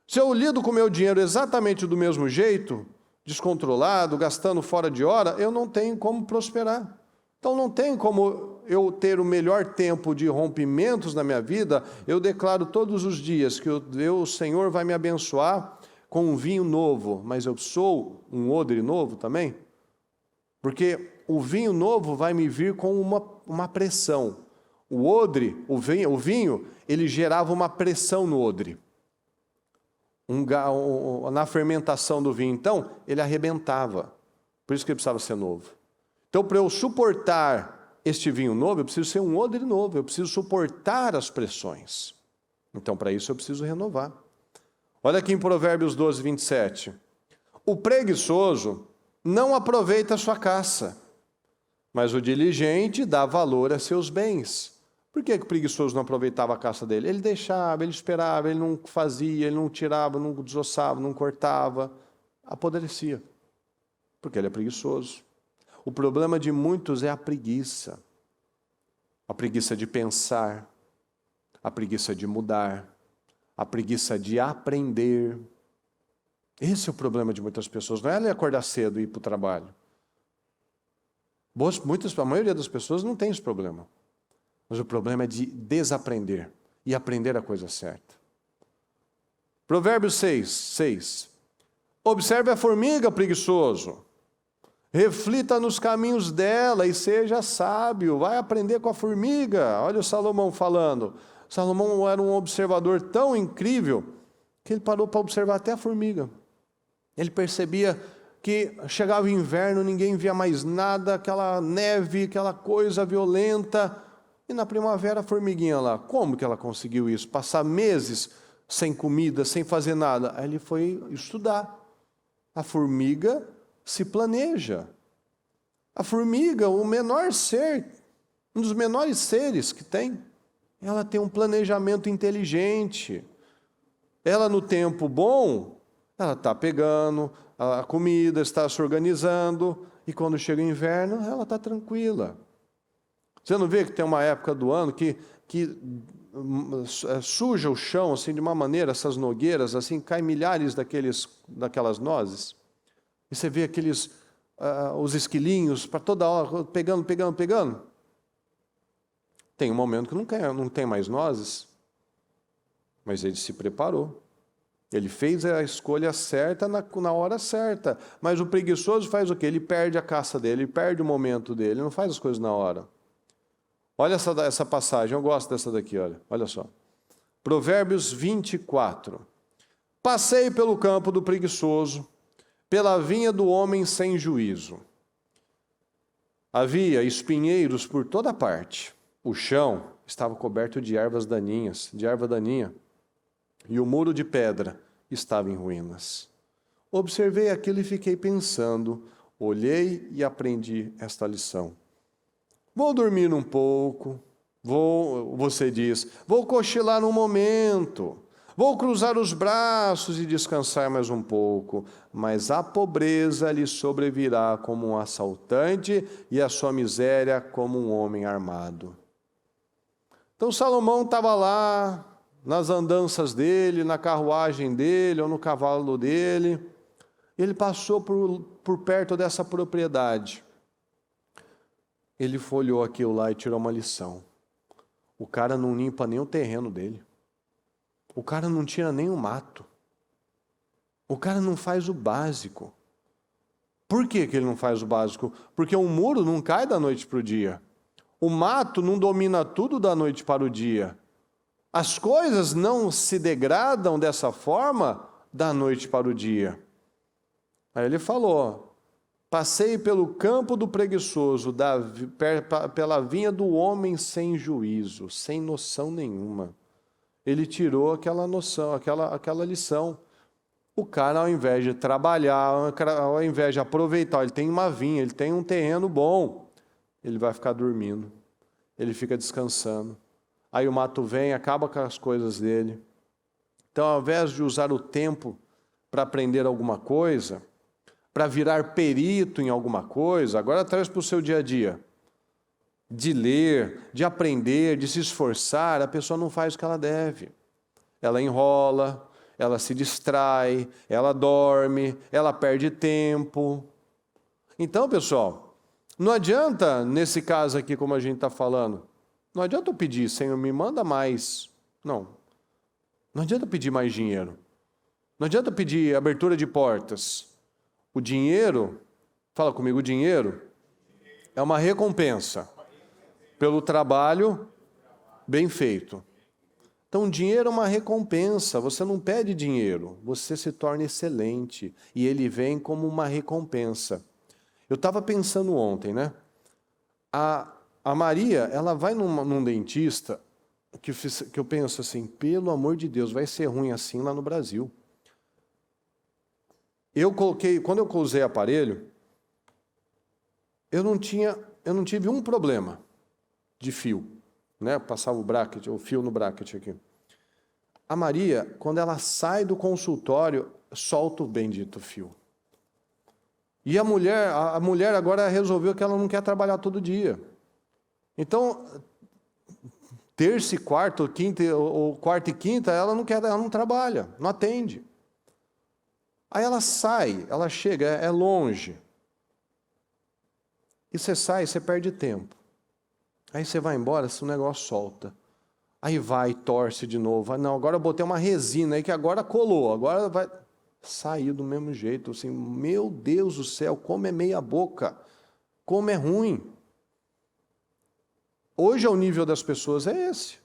Se eu lido com o meu dinheiro exatamente do mesmo jeito, descontrolado, gastando fora de hora, eu não tenho como prosperar. Então não tem como eu ter o melhor tempo de rompimentos na minha vida. Eu declaro todos os dias que o Senhor vai me abençoar com um vinho novo, mas eu sou um odre novo também, porque o vinho novo vai me vir com uma pressão. O odre, o vinho, ele gerava uma pressão no odre. Na fermentação do vinho, então, ele arrebentava. Por isso que ele precisava ser novo. Então, para eu suportar este vinho novo, eu preciso ser um odre novo, eu preciso suportar as pressões. Então, para isso, eu preciso renovar. Olha aqui em Provérbios 12, 27. O preguiçoso não aproveita a sua caça, mas o diligente dá valor a seus bens. Por que o preguiçoso não aproveitava a caça dele? Ele deixava, ele esperava, ele não fazia, ele não tirava, não desossava, não cortava, apodrecia, porque ele é preguiçoso. O problema de muitos é a preguiça de pensar, a preguiça de mudar, a preguiça de aprender. Esse é o problema de muitas pessoas. Não é ela acordar cedo e ir para o trabalho. A maioria das pessoas não tem esse problema. Mas o problema é de desaprender e aprender a coisa certa. Provérbios 6. Observe a formiga, preguiçoso. Reflita nos caminhos dela e seja sábio. Vai aprender com a formiga. Olha o Salomão falando. Salomão era um observador tão incrível que ele parou para observar até a formiga. Ele percebia que chegava o inverno, ninguém via mais nada, aquela neve, aquela coisa violenta. E na primavera a formiguinha lá, como que ela conseguiu isso? Passar meses sem comida, sem fazer nada. Aí ele foi estudar. A formiga se planeja. A formiga, o menor ser, um dos menores seres que tem, ela tem um planejamento inteligente. Ela no tempo bom, ela está pegando a comida, está se organizando, e quando chega o inverno, ela está tranquila. Você não vê que tem uma época do ano que suja o chão assim, de uma maneira, essas nogueiras, assim, cai milhares daquelas nozes. E você vê os esquilinhos para toda hora, pegando. Tem um momento que não tem mais nozes, mas ele se preparou. Ele fez a escolha certa na hora certa. Mas o preguiçoso faz o quê? Ele perde a caça dele, ele perde o momento dele, ele não faz as coisas na hora. Olha essa passagem, eu gosto dessa daqui, olha só. Provérbios 24. Passei pelo campo do preguiçoso, pela vinha do homem sem juízo. Havia espinheiros por toda parte. O chão estava coberto de erva daninha, e o muro de pedra estava em ruínas. Observei aquilo e fiquei pensando, olhei e aprendi esta lição. Vou dormir um pouco, você diz, vou cochilar um momento, vou cruzar os braços e descansar mais um pouco, mas a pobreza lhe sobrevirá como um assaltante e a sua miséria como um homem armado. Então Salomão estava lá, nas andanças dele, na carruagem dele ou no cavalo dele, ele passou por perto dessa propriedade. Ele folheou aquilo lá e tirou uma lição. O cara não limpa nem o terreno dele. O cara não tira nem o mato. O cara não faz o básico. Por que ele não faz o básico? Porque um muro não cai da noite para o dia. O mato não domina tudo da noite para o dia. As coisas não se degradam dessa forma da noite para o dia. Aí ele falou, passei pelo campo do preguiçoso, pela vinha do homem sem juízo, sem noção nenhuma. Ele tirou aquela noção, aquela lição. O cara, ao invés de trabalhar, ao invés de aproveitar, ele tem uma vinha, ele tem um terreno bom, ele vai ficar dormindo, ele fica descansando. Aí o mato vem, acaba com as coisas dele. Então, ao invés de usar o tempo para aprender alguma coisa, para virar perito em alguma coisa, agora traz para o seu dia a dia. De ler, de aprender, de se esforçar, a pessoa não faz o que ela deve. Ela enrola, ela se distrai, ela dorme, ela perde tempo. Então, pessoal, não adianta, nesse caso aqui, como a gente está falando, não adianta eu pedir, Senhor, me manda mais. Não adianta pedir mais dinheiro. Não adianta pedir abertura de portas. O dinheiro, fala comigo, o dinheiro é uma recompensa pelo trabalho bem feito. Então, dinheiro é uma recompensa. Você não pede dinheiro, você se torna excelente. E ele vem como uma recompensa. Eu estava pensando ontem, né? A Maria, ela vai num dentista que eu penso assim, pelo amor de Deus, vai ser ruim assim lá no Brasil. Quando eu usei aparelho, eu não tive um problema de fio, né? Passava o fio no bracket aqui. A Maria, quando ela sai do consultório, solta o bendito fio. E a mulher agora resolveu que ela não quer trabalhar todo dia. Então, terça e quarta, ou quarta e quinta, ela não trabalha, não atende. Aí ela sai, ela chega, é longe. E você sai, você perde tempo. Aí você vai embora, o negócio solta. Aí vai, torce de novo. Ah, não, agora eu botei uma resina aí que agora colou, agora vai... Saiu do mesmo jeito, assim, meu Deus do céu, como é meia boca, como é ruim. Hoje o nível das pessoas é esse.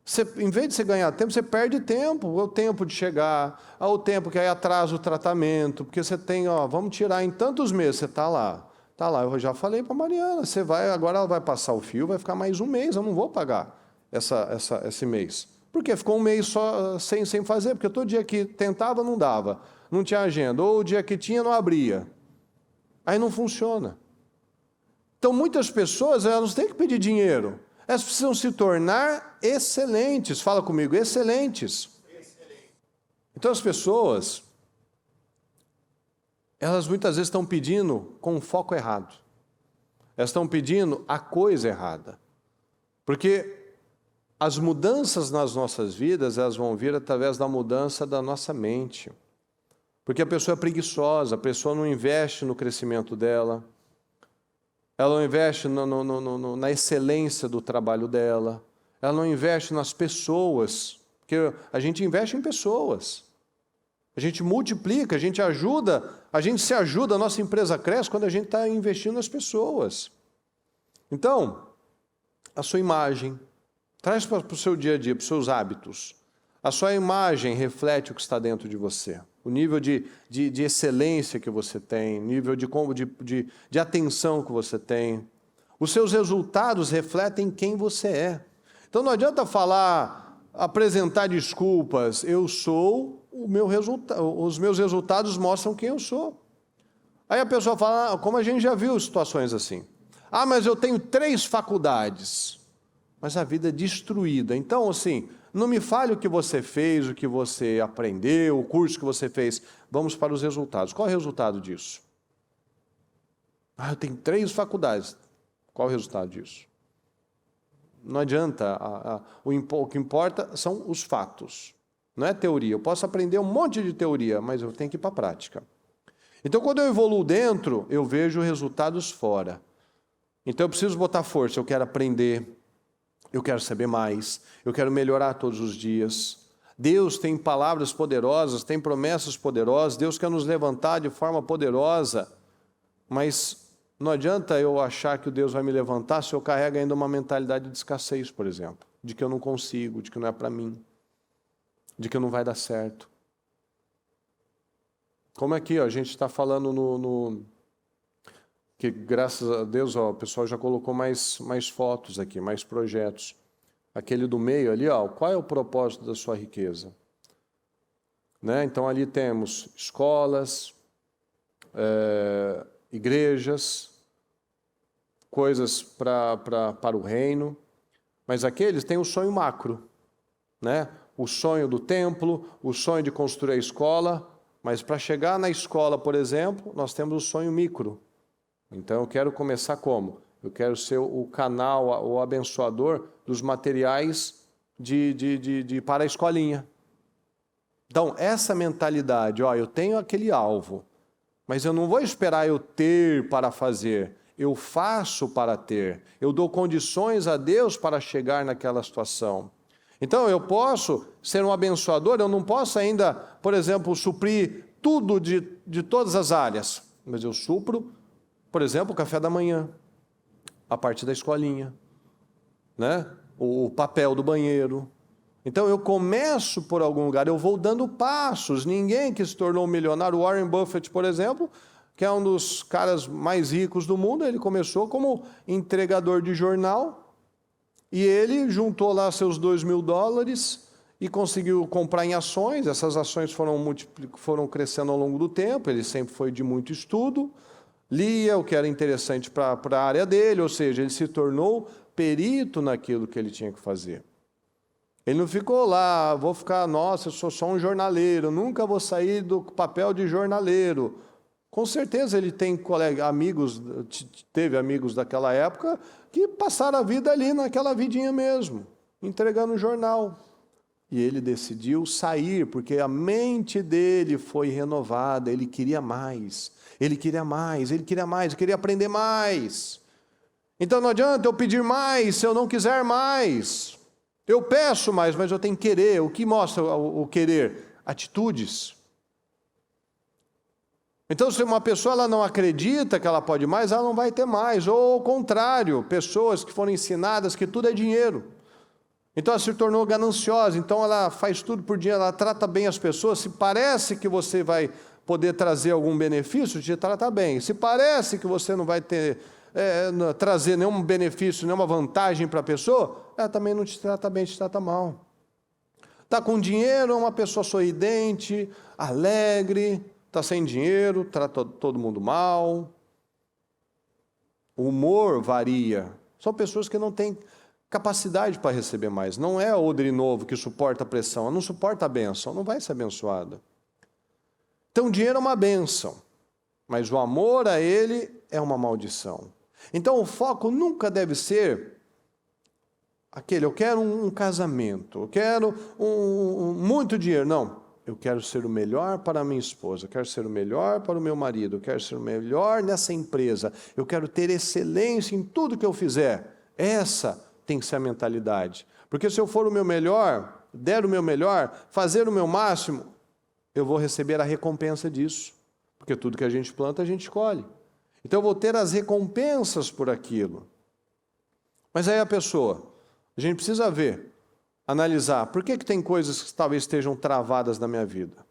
Você, em vez de você ganhar tempo, você perde tempo. O tempo de chegar, o tempo que aí atrasa o tratamento, porque você tem, vamos tirar em tantos meses, você está lá. Está lá, eu já falei para a Mariana, você vai, agora ela vai passar o fio, vai ficar mais um mês, eu não vou pagar esse mês. Por quê? Ficou um mês só sem fazer, porque todo dia que tentava não dava, não tinha agenda, ou o dia que tinha não abria. Aí não funciona. Então muitas pessoas, elas não têm que pedir dinheiro, elas precisam se tornar excelentes. Fala comigo, excelentes. Então as pessoas, elas muitas vezes estão pedindo com o foco errado. Elas estão pedindo a coisa errada. Porque as mudanças nas nossas vidas, elas vão vir através da mudança da nossa mente. Porque a pessoa é preguiçosa, a pessoa não investe no crescimento dela, ela não investe na excelência do trabalho dela, ela não investe nas pessoas, porque a gente investe em pessoas. A gente multiplica, a gente se ajuda, a nossa empresa cresce quando a gente está investindo nas pessoas. Então, a sua imagem, traz para o seu dia a dia, para os seus hábitos. A sua imagem reflete o que está dentro de você. O nível de excelência que você tem, o nível de atenção que você tem. Os seus resultados refletem quem você é. Então não adianta apresentar desculpas. Eu sou o meu resultado, os meus resultados mostram quem eu sou. Aí a pessoa fala, como a gente já viu situações assim. Ah, mas eu tenho 3 faculdades. Mas a vida é destruída. Então, assim, não me fale o que você fez, o que você aprendeu, o curso que você fez. Vamos para os resultados. Qual é o resultado disso? Ah, eu tenho 3 faculdades. Qual é o resultado disso? Não adianta. O que importa são os fatos. Não é teoria. Eu posso aprender um monte de teoria, mas eu tenho que ir para a prática. Então, quando eu evoluo dentro, eu vejo resultados fora. Então, eu preciso botar força. Eu quero aprender. Eu quero saber mais, eu quero melhorar todos os dias. Deus tem palavras poderosas, tem promessas poderosas, Deus quer nos levantar de forma poderosa, mas não adianta eu achar que o Deus vai me levantar se eu carrego ainda uma mentalidade de escassez, por exemplo, de que eu não consigo, de que não é para mim, de que não vai dar certo. Como aqui, a gente está falando que graças a Deus, o pessoal já colocou mais fotos aqui, mais projetos. Aquele do meio ali, qual é o propósito da sua riqueza? Né? Então ali temos escolas, igrejas, coisas para o reino, mas aqueles têm o sonho macro, né? O sonho do templo, o sonho de construir a escola, mas para chegar na escola, por exemplo, nós temos o sonho micro. Então, eu quero começar como? Eu quero ser o canal, o abençoador dos materiais para a escolinha. Então, essa mentalidade, eu tenho aquele alvo, mas eu não vou esperar eu ter para fazer, eu faço para ter. Eu dou condições a Deus para chegar naquela situação. Então, eu posso ser um abençoador, eu não posso ainda, por exemplo, suprir tudo de todas as áreas, mas eu supro, por exemplo, o café da manhã, a parte da escolinha, né? O papel do banheiro. Então eu começo por algum lugar, eu vou dando passos. Ninguém que se tornou milionário, Warren Buffett, por exemplo, que é um dos caras mais ricos do mundo, ele começou como entregador de jornal e ele juntou lá seus $2.000 e conseguiu comprar em ações. Essas ações foram crescendo ao longo do tempo, ele sempre foi de muito estudo, lia o que era interessante para a área dele, ou seja, ele se tornou perito naquilo que ele tinha que fazer. Ele não ficou lá, nossa, eu sou só um jornaleiro, nunca vou sair do papel de jornaleiro. Com certeza ele tem teve amigos daquela época que passaram a vida ali naquela vidinha mesmo, entregando jornal. E ele decidiu sair, porque a mente dele foi renovada, ele queria mais, ele queria mais, ele queria mais, ele queria aprender mais. Então não adianta eu pedir mais se eu não quiser mais. Eu peço mais, mas eu tenho que querer. O que mostra o querer? Atitudes. Então, se uma pessoa ela não acredita que ela pode mais, ela não vai ter mais. Ou ao contrário, pessoas que foram ensinadas que tudo é dinheiro. Então ela se tornou gananciosa, então ela faz tudo por dinheiro, ela trata bem as pessoas. Se parece que você vai poder trazer algum benefício, te trata bem. Se parece que você não vai trazer nenhum benefício, nenhuma vantagem para a pessoa, ela também não te trata bem, te trata mal. Está com dinheiro, é uma pessoa sorridente, alegre, está sem dinheiro, trata todo mundo mal. O humor varia. São pessoas que não têm capacidade para receber mais. Não é o odre novo que suporta a pressão, ela não suporta a bênção, não vai ser abençoada. Então o dinheiro é uma bênção, mas o amor a ele é uma maldição. Então o foco nunca deve ser aquele, eu quero um casamento, eu quero muito dinheiro. Não, eu quero ser o melhor para a minha esposa, eu quero ser o melhor para o meu marido, eu quero ser o melhor nessa empresa, eu quero ter excelência em tudo que eu fizer. Essa tem que ser a mentalidade. Porque se eu for o meu melhor, der o meu melhor, fazer o meu máximo, eu vou receber a recompensa disso. Porque tudo que a gente planta, a gente colhe. Então eu vou ter as recompensas por aquilo. Mas aí a gente precisa ver, analisar, por que tem coisas que talvez estejam travadas na minha vida?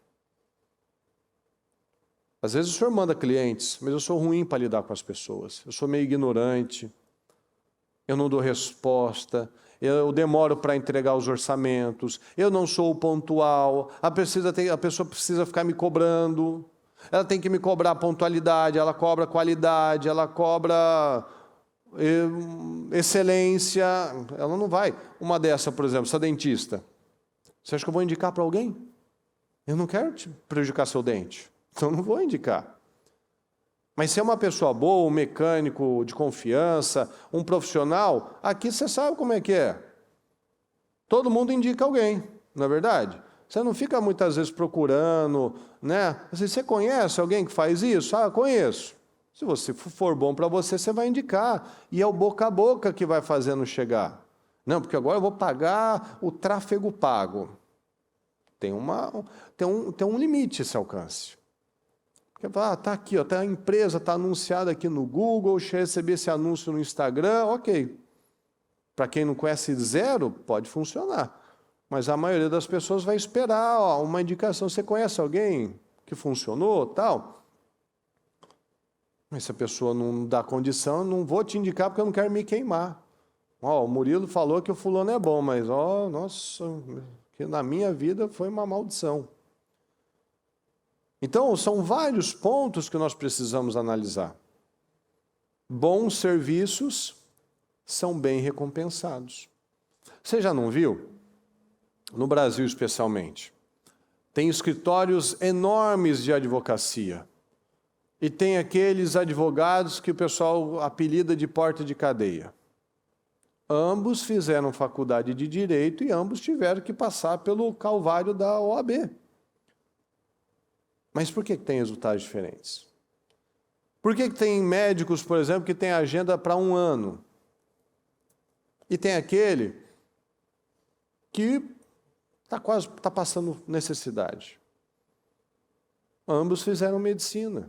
Às vezes o senhor manda clientes, mas eu sou ruim para lidar com as pessoas. Eu sou meio ignorante, eu não dou resposta, eu demoro para entregar os orçamentos, eu não sou pontual, a pessoa precisa ficar me cobrando, ela tem que me cobrar pontualidade, ela cobra qualidade, ela cobra excelência, ela não vai. Uma dessa, por exemplo, essa dentista, você acha que eu vou indicar para alguém? Eu não quero te prejudicar seu dente, então eu não vou indicar. Mas se é uma pessoa boa, um mecânico de confiança, um profissional, aqui você sabe como é que é. Todo mundo indica alguém, não é verdade? Você não fica muitas vezes procurando, né? Você conhece alguém que faz isso? Ah, conheço. Se você for bom para você, você vai indicar. E é o boca a boca que vai fazendo chegar. Não, porque agora eu vou pagar o tráfego pago. Tem um limite esse alcance. Está aqui, ó, a empresa está anunciada aqui no Google, receber esse anúncio no Instagram, ok. Para quem não conhece zero, pode funcionar. Mas a maioria das pessoas vai esperar uma indicação. Você conhece alguém que funcionou, tal? Mas se a pessoa não dá condição, eu não vou te indicar porque eu não quero me queimar. O Murilo falou que o fulano é bom, mas, nossa, que na minha vida foi uma maldição. Então, são vários pontos que nós precisamos analisar. Bons serviços são bem recompensados. Você já não viu? No Brasil, especialmente. Tem escritórios enormes de advocacia. E tem aqueles advogados que o pessoal apelida de porta de cadeia. Ambos fizeram faculdade de Direito e ambos tiveram que passar pelo calvário da OAB. Mas por que tem resultados diferentes? Por que tem médicos, por exemplo, que têm agenda para 1 ano? E tem aquele que está passando necessidade. Ambos fizeram medicina.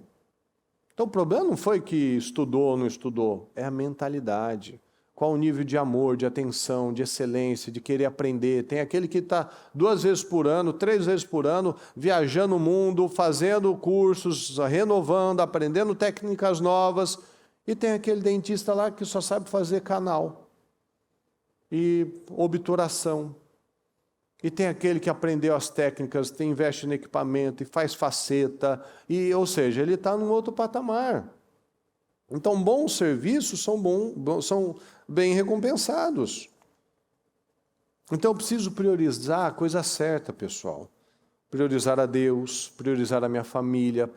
Então o problema não foi que estudou ou não estudou, é a mentalidade. Qual o nível de amor, de atenção, de excelência, de querer aprender. Tem aquele que está 2 vezes por ano, 3 vezes por ano, viajando o mundo, fazendo cursos, renovando, aprendendo técnicas novas. E tem aquele dentista lá que só sabe fazer canal e obturação. E tem aquele que aprendeu as técnicas, investe no equipamento e faz faceta. Ou seja, ele está num outro patamar. Então, bons serviços são bem recompensados. Então, eu preciso priorizar a coisa certa, pessoal. Priorizar a Deus, priorizar a minha família,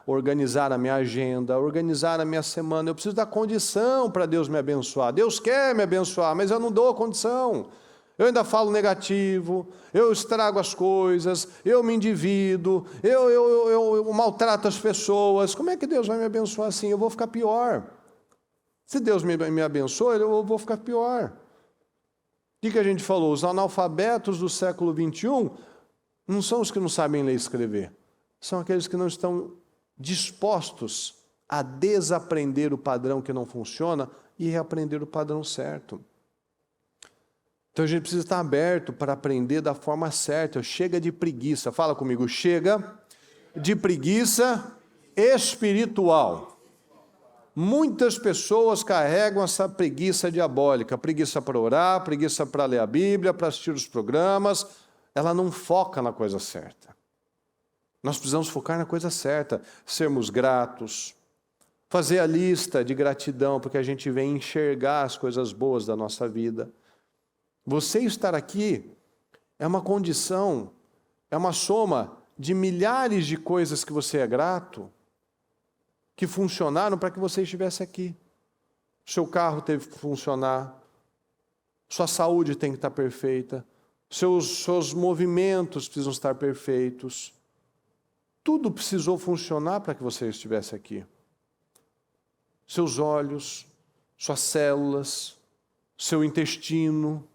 organizar a minha agenda, organizar a minha semana. Eu preciso dar condição para Deus me abençoar. Deus quer me abençoar, mas eu não dou a condição. Eu ainda falo negativo, eu estrago as coisas, eu me endivido, eu maltrato as pessoas. Como é que Deus vai me abençoar assim? Eu vou ficar pior. Se Deus me abençoa, eu vou ficar pior. O que a gente falou? Os analfabetos do século XXI não são os que não sabem ler e escrever. São aqueles que não estão dispostos a desaprender o padrão que não funciona e reaprender o padrão certo. Então a gente precisa estar aberto para aprender da forma certa. Chega de preguiça. Fala comigo. Chega de preguiça espiritual. Muitas pessoas carregam essa preguiça diabólica. Preguiça para orar, preguiça para ler a Bíblia, para assistir os programas. Ela não foca na coisa certa. Nós precisamos focar na coisa certa. Sermos gratos. Fazer a lista de gratidão, porque a gente vem enxergar as coisas boas da nossa vida. Você estar aqui é uma condição, é uma soma de milhares de coisas que você é grato, que funcionaram para que você estivesse aqui. Seu carro teve que funcionar, sua saúde tem que estar perfeita, seus movimentos precisam estar perfeitos. Tudo precisou funcionar para que você estivesse aqui. Seus olhos, suas células, seu intestino,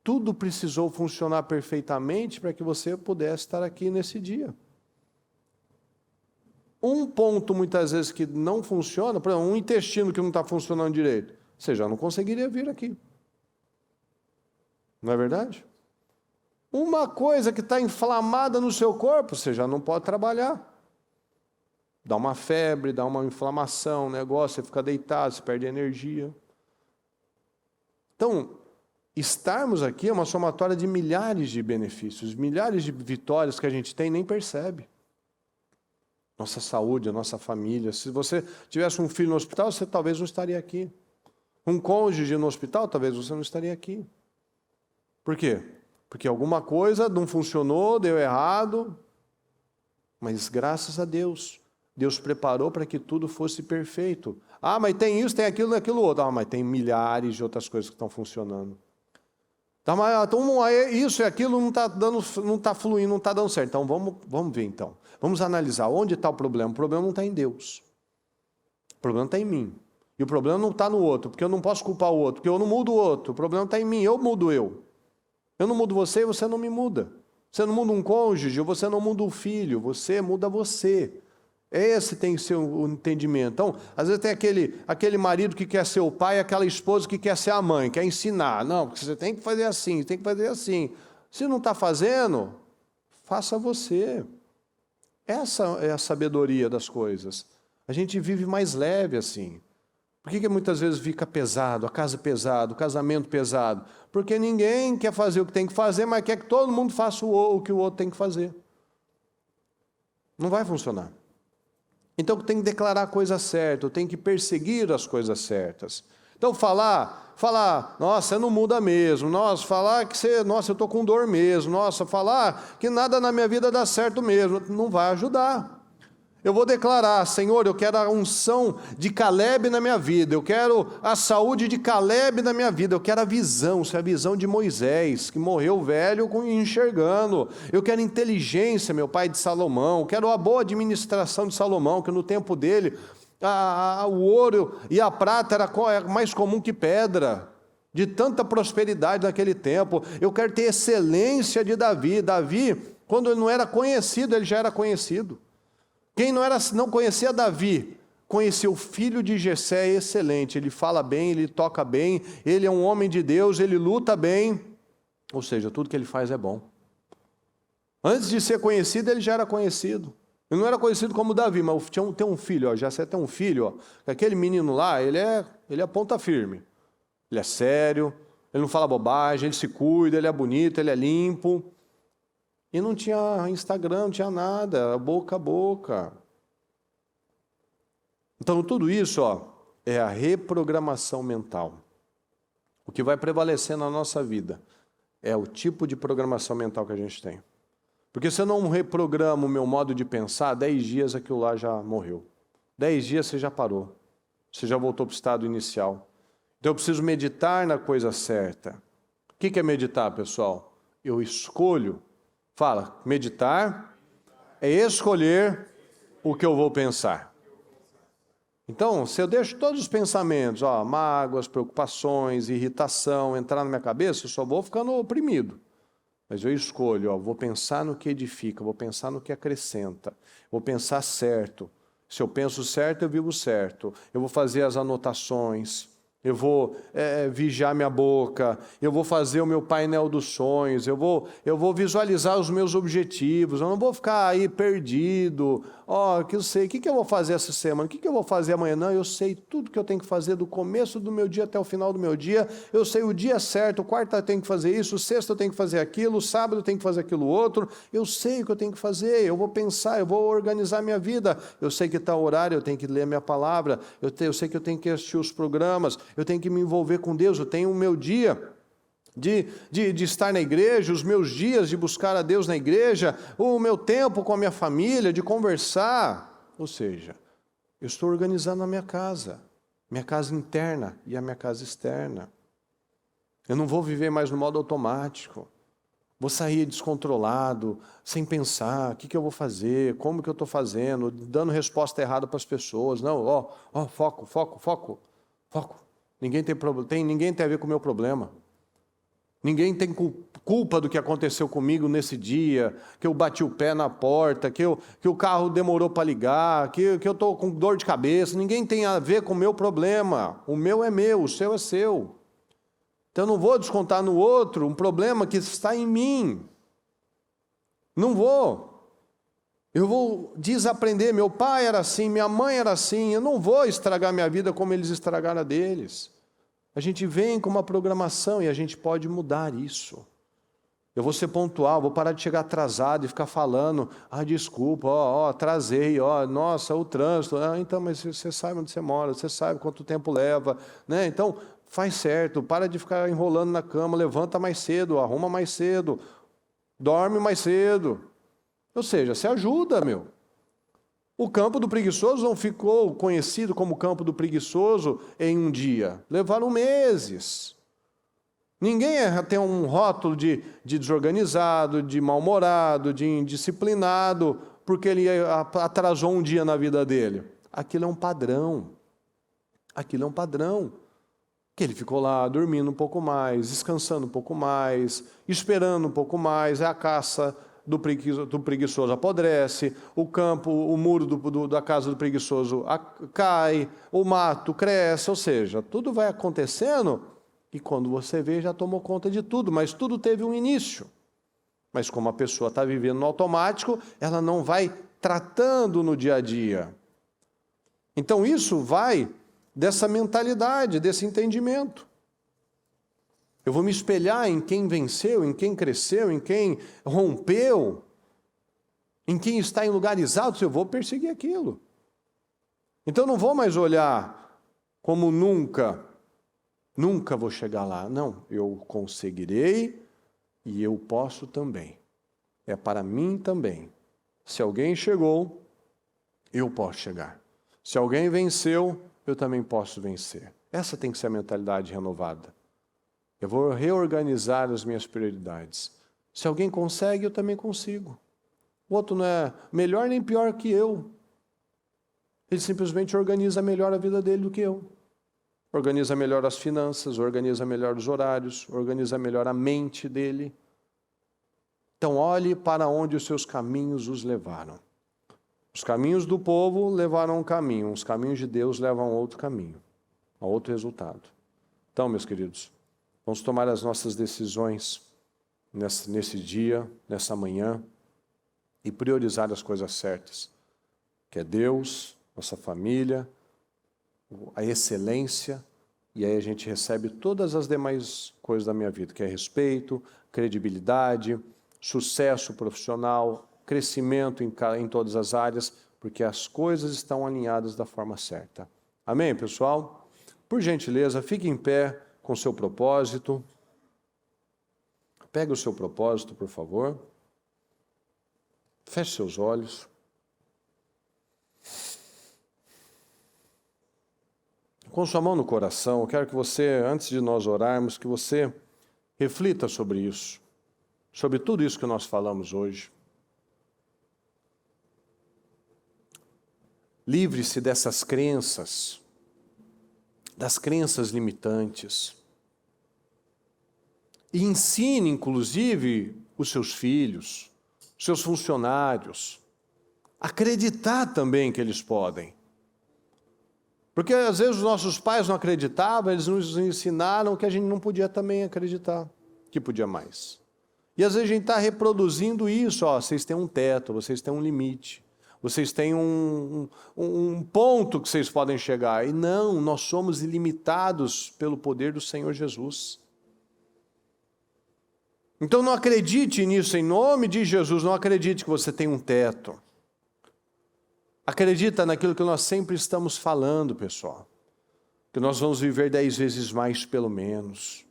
tudo precisou funcionar perfeitamente para que você pudesse estar aqui nesse dia. Um ponto, muitas vezes, que não funciona, por exemplo, um intestino que não está funcionando direito, você já não conseguiria vir aqui. Não é verdade? Uma coisa que está inflamada no seu corpo, você já não pode trabalhar. Dá uma febre, dá uma inflamação, um negócio, você fica deitado, você perde energia. Então, estarmos aqui é uma somatória de milhares de benefícios, milhares de vitórias que a gente tem e nem percebe. Nossa saúde, a nossa família. Se você tivesse um filho no hospital, você talvez não estaria aqui. Um cônjuge no hospital, talvez você não estaria aqui. Por quê? Porque alguma coisa não funcionou, deu errado, mas graças a Deus, Deus preparou para que tudo fosse perfeito. Ah, mas tem isso, tem aquilo, aquilo outro. Ah, mas tem milhares de outras coisas que estão funcionando. Tá, mas, então, isso e aquilo não está fluindo, não está dando certo. Então, vamos ver então. Vamos analisar onde está o problema. O problema não está em Deus. O problema está em mim. E o problema não está no outro, porque eu não posso culpar o outro, porque eu não mudo o outro. O problema está em mim, eu mudo eu. Eu não mudo você e você não me muda. Você não muda um cônjuge, você não muda um filho, você muda você. Esse tem que ser o entendimento. Então, às vezes tem aquele marido que quer ser o pai, aquela esposa que quer ser a mãe, quer ensinar. Não, porque você tem que fazer assim, tem que fazer assim. Se não está fazendo, faça você. Essa é a sabedoria das coisas. A gente vive mais leve assim. Por que muitas vezes fica pesado, a casa pesado, o casamento pesado? Porque ninguém quer fazer o que tem que fazer, mas quer que todo mundo faça o que o outro tem que fazer. Não vai funcionar. Então tem que declarar a coisa certa, tem que perseguir as coisas certas. Então falar, nossa, você não muda mesmo, nossa, falar que nossa, eu estou com dor mesmo, nossa, falar que nada na minha vida dá certo mesmo, não vai ajudar. Eu vou declarar, Senhor, eu quero a unção de Caleb na minha vida, eu quero a saúde de Caleb na minha vida, eu quero a visão de Moisés, que morreu velho enxergando, eu quero inteligência, meu pai, de Salomão, eu quero a boa administração de Salomão, que no tempo dele, o ouro e a prata era mais comum que pedra, de tanta prosperidade naquele tempo. Eu quero ter excelência de Davi. Davi, quando ele não era conhecido, ele já era conhecido. Quem não conhecia Davi, conhecia o filho de Jessé, excelente. Ele fala bem, ele toca bem, ele é um homem de Deus, ele luta bem. Ou seja, tudo que ele faz é bom. Antes de ser conhecido, ele já era conhecido. Ele não era conhecido como Davi, mas tem um filho, Jessé tem um filho, aquele menino lá, ele é ponta firme. Ele é sério, ele não fala bobagem, ele se cuida, ele é bonito, ele é limpo. E não tinha Instagram, não tinha nada, boca a boca. Então, tudo isso é a reprogramação mental. O que vai prevalecer na nossa vida é o tipo de programação mental que a gente tem. Porque se eu não reprogramo o meu modo de pensar, 10 dias aquilo lá já morreu. 10 dias você já parou. Você já voltou para o estado inicial. Então, eu preciso meditar na coisa certa. O que é meditar, pessoal? Eu escolho. Fala, meditar é escolher o que eu vou pensar. Então, se eu deixo todos os pensamentos, mágoas, preocupações, irritação, entrar na minha cabeça, eu só vou ficando oprimido. Mas eu escolho, vou pensar no que edifica, vou pensar no que acrescenta, vou pensar certo. Se eu penso certo, eu vivo certo. Eu vou fazer as anotações, eu vou vigiar minha boca, eu vou fazer o meu painel dos sonhos, eu vou visualizar os meus objetivos, eu não vou ficar aí perdido. Que eu sei, o que eu vou fazer essa semana, o que eu vou fazer amanhã? Não, eu sei tudo que eu tenho que fazer do começo do meu dia até o final do meu dia, eu sei o dia certo, quarta eu tenho que fazer isso, sexta eu tenho que fazer aquilo, sábado eu tenho que fazer aquilo outro, eu sei o que eu tenho que fazer, eu vou pensar, eu vou organizar minha vida, eu sei que tal horário eu tenho que ler minha palavra, eu sei que eu tenho que assistir os programas, eu tenho que me envolver com Deus, eu tenho o meu dia de estar na igreja, os meus dias de buscar a Deus na igreja, o meu tempo com a minha família, de conversar. Ou seja, eu estou organizando a minha casa interna e a minha casa externa. Eu não vou viver mais no modo automático. Vou sair descontrolado, sem pensar, o que eu vou fazer, como que eu estou fazendo, dando resposta errada para as pessoas. Não, foco. Ninguém tem a ver com o meu problema. Ninguém tem culpa do que aconteceu comigo nesse dia, que eu bati o pé na porta, que o carro demorou para ligar, que eu estou com dor de cabeça. Ninguém tem a ver com o meu problema. O meu é meu, o seu é seu. Então eu não vou descontar no outro um problema que está em mim. Não vou. Eu vou desaprender. Meu pai era assim, minha mãe era assim. Eu não vou estragar minha vida como eles estragaram a deles. A gente vem com uma programação e a gente pode mudar isso. Eu vou ser pontual, vou parar de chegar atrasado e ficar falando, desculpa, atrasei, nossa, o trânsito. Então, mas você sabe onde você mora, você sabe quanto tempo leva, né? Então, faz certo, para de ficar enrolando na cama, levanta mais cedo, arruma mais cedo, dorme mais cedo. Ou seja, se ajuda, meu. O campo do preguiçoso não ficou conhecido como campo do preguiçoso em um dia. Levaram meses. Ninguém tem um rótulo de desorganizado, de mal-humorado, de indisciplinado, porque ele atrasou um dia na vida dele. Aquilo é um padrão. Que ele ficou lá dormindo um pouco mais, descansando um pouco mais, esperando um pouco mais, é a caça do preguiçoso apodrece, o muro da casa do preguiçoso cai, o mato cresce, ou seja, tudo vai acontecendo e quando você vê já tomou conta de tudo, mas tudo teve um início. Mas como a pessoa está vivendo no automático, ela não vai tratando no dia a dia. Então isso vai dessa mentalidade, desse entendimento. Eu vou me espelhar em quem venceu, em quem cresceu, em quem rompeu, em quem está em lugares altos, eu vou perseguir aquilo. Então eu não vou mais olhar como nunca vou chegar lá. Não, eu conseguirei e eu posso também. É para mim também. Se alguém chegou, eu posso chegar. Se alguém venceu, eu também posso vencer. Essa tem que ser a mentalidade renovada. Eu vou reorganizar as minhas prioridades. Se alguém consegue, eu também consigo. O outro não é melhor nem pior que eu. Ele simplesmente organiza melhor a vida dele do que eu. Organiza melhor as finanças, organiza melhor os horários, organiza melhor a mente dele. Então olhe para onde os seus caminhos os levaram. Os caminhos do povo levaram a um caminho, os caminhos de Deus levam a outro caminho, a outro resultado. Então, meus queridos, vamos tomar as nossas decisões nesse dia, nessa manhã, e priorizar as coisas certas, que é Deus, nossa família, a excelência, e aí a gente recebe todas as demais coisas da minha vida, que é respeito, credibilidade, sucesso profissional, crescimento em todas as áreas, porque as coisas estão alinhadas da forma certa. Amém, pessoal? Por gentileza, fique em pé com o seu propósito. Pegue o seu propósito, por favor. Feche seus olhos. Com sua mão no coração, eu quero que você, antes de nós orarmos, que você Reflita sobre isso, sobre tudo isso que nós falamos hoje. Livre-se dessas crenças, das crenças limitantes. E ensine, inclusive, os seus filhos, seus funcionários, a acreditar também que eles podem. Porque às vezes os nossos pais não acreditavam, eles nos ensinaram que a gente não podia também acreditar, que podia mais. E às vezes a gente está reproduzindo isso, ó, vocês têm um teto, vocês têm um limite, vocês têm um ponto que vocês podem chegar. E não, nós somos ilimitados pelo poder do Senhor Jesus. Então não acredite nisso, em nome de Jesus, não acredite que você tem um teto. Acredita naquilo que nós sempre estamos falando, pessoal. Que nós vamos viver 10 vezes mais, pelo menos.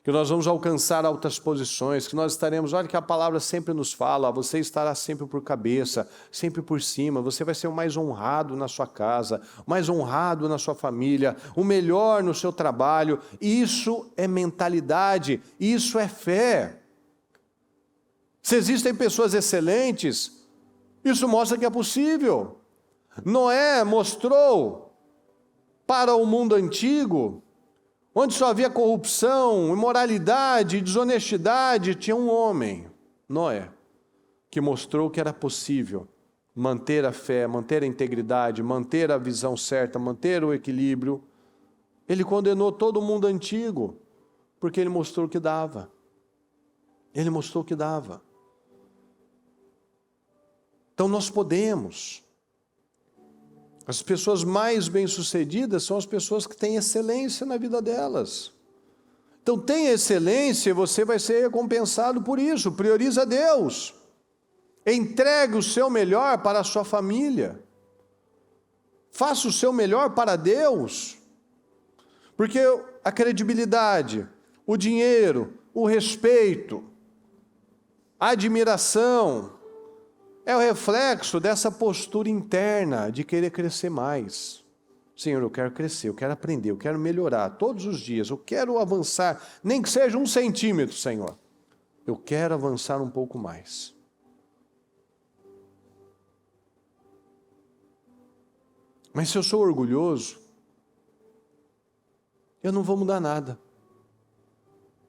Que nós vamos alcançar altas posições, que nós estaremos, olha que a palavra sempre nos fala, você estará sempre por cabeça, sempre por cima, você vai ser o mais honrado na sua casa, o mais honrado na sua família, o melhor no seu trabalho. Isso é mentalidade, isso é fé. Se existem pessoas excelentes, isso mostra que é possível. Noé mostrou para o mundo antigo, onde só havia corrupção, imoralidade, desonestidade, tinha um homem, Noé, que mostrou que era possível manter a fé, manter a integridade, manter a visão certa, manter o equilíbrio. Ele condenou todo o mundo antigo, porque ele mostrou que dava. Ele mostrou que dava. Então nós podemos. As pessoas mais bem-sucedidas são as pessoas que têm excelência na vida delas. Então tenha excelência e você vai ser recompensado por isso. Prioriza Deus. Entregue o seu melhor para a sua família. Faça o seu melhor para Deus. Porque a credibilidade, o dinheiro, o respeito, a admiração, é o reflexo dessa postura interna de querer crescer mais. Senhor, eu quero crescer, eu quero aprender, eu quero melhorar todos os dias, eu quero avançar, nem que seja 1 centímetro, Senhor. Eu quero avançar um pouco mais. Mas se eu sou orgulhoso, eu não vou mudar nada.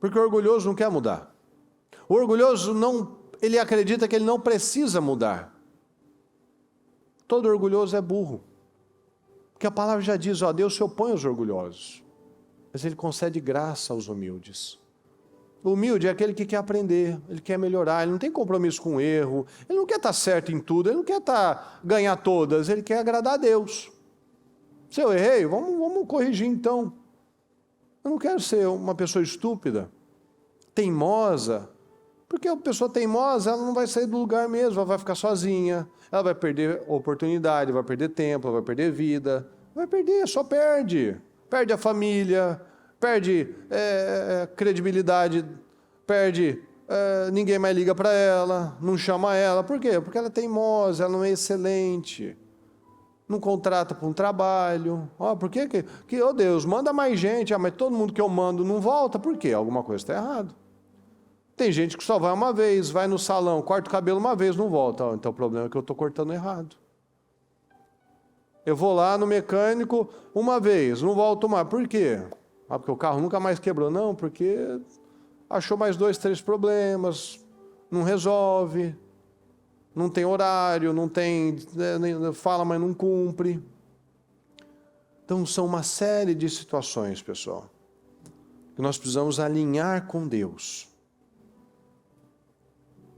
Porque o orgulhoso não quer mudar. O orgulhoso ele acredita que ele não precisa mudar. Todo orgulhoso é burro. Porque a palavra já diz, ó, Deus se opõe aos orgulhosos, mas Ele concede graça aos humildes. O humilde é aquele que quer aprender, ele quer melhorar, ele não tem compromisso com o erro, ele não quer estar certo em tudo, ele não quer ganhar todas, ele quer agradar a Deus. Se eu errei, vamos corrigir então. Eu não quero ser uma pessoa estúpida, teimosa. Porque a pessoa teimosa, ela não vai sair do lugar mesmo, ela vai ficar sozinha, ela vai perder oportunidade, vai perder tempo, ela vai perder vida, vai perder, só perde. Perde a família, perde credibilidade, perde, ninguém mais liga para ela, não chama ela. Por quê? Porque ela é teimosa, ela não é excelente, não contrata para um trabalho. Por quê? Oh Deus, manda mais gente, mas todo mundo que eu mando não volta, por quê? Alguma coisa está errada. Tem gente que só vai uma vez, vai no salão, corta o cabelo uma vez, não volta. Então o problema é que eu estou cortando errado. Eu vou lá no mecânico uma vez, não volto mais. Por quê? Porque o carro nunca mais quebrou. Não, porque achou mais 2, 3 problemas, não resolve, não tem horário, não tem, fala, mas não cumpre. Então são uma série de situações, pessoal, que nós precisamos alinhar com Deus.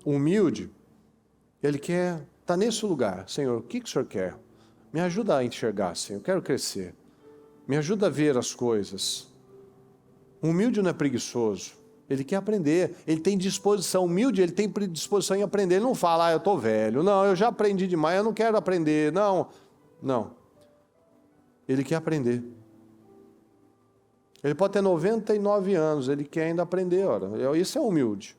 O humilde, ele quer estar nesse lugar. Senhor, o que o Senhor quer? Me ajuda a enxergar, Senhor, eu quero crescer. Me ajuda a ver as coisas. O humilde não é preguiçoso, ele quer aprender, ele tem disposição. O humilde, ele tem disposição em aprender, ele não fala, eu estou velho, não, eu já aprendi demais, eu não quero aprender, não. Ele quer aprender. Ele pode ter 99 anos, ele quer ainda aprender, isso é humilde.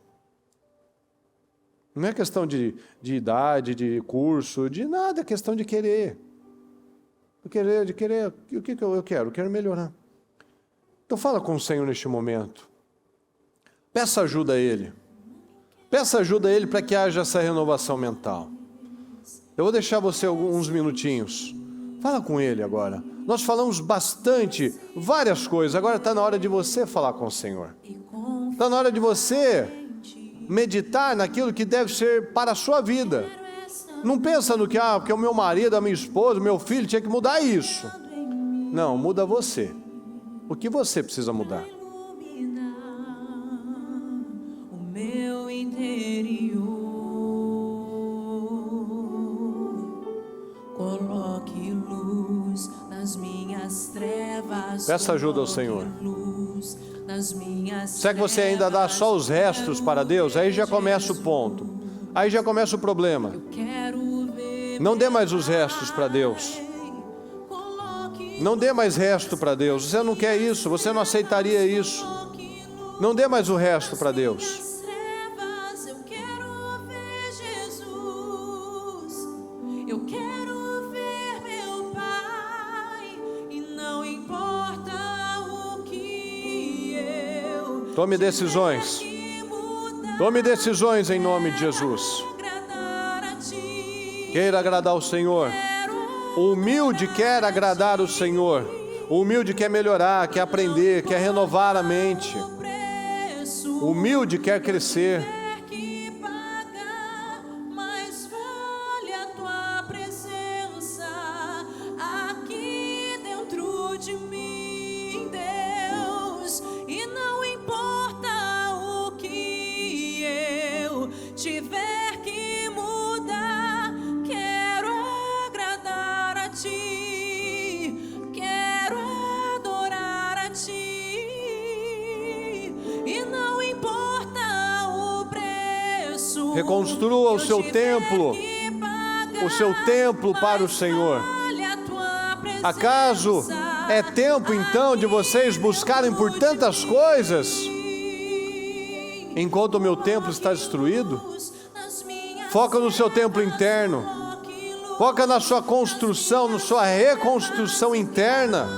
Não é questão de idade, de curso, de nada, é questão de querer. De querer, o que eu quero? Eu quero melhorar. Então fala com o Senhor neste momento. Peça ajuda a Ele. Peça ajuda a Ele para que haja essa renovação mental. Eu vou deixar você alguns minutinhos. Fala com Ele agora. Nós falamos bastante, várias coisas. Agora está na hora de você falar com o Senhor. Está na hora de você meditar naquilo que deve ser para a sua vida. Não pensa no que, porque o meu marido, a minha esposa, o meu filho tinha que mudar isso. Não, muda você. O que você precisa mudar? O meu interior, coloque luz nas minhas trevas. Peça ajuda ao Senhor. Luz nas minhas Será que você ainda dá só os restos para Deus? Aí já começa o ponto. Aí já começa o problema. Não dê mais os restos para Deus. Não dê mais resto para Deus. Você não quer isso, você não aceitaria isso. Não dê mais o resto para Deus. Eu quero ver Jesus. Eu quero ver meu Pai. E não importa o que eu Tome decisões. Tome decisões em nome de Jesus. Queira agradar o Senhor. O humilde quer agradar o Senhor. O humilde quer melhorar, quer aprender, quer renovar a mente. O humilde quer crescer. Mas vale a tua presença aqui dentro de mim, Deus. E não importa o que eu tiver que mudar, quero agradar a ti, quero adorar a ti. E não importa o preço. Reconstrua o seu templo. O seu templo para o Senhor. Acaso é tempo então de vocês buscarem por tantas coisas, enquanto o meu templo está destruído? Foca no seu templo interno. Foca na sua construção, na sua reconstrução interna.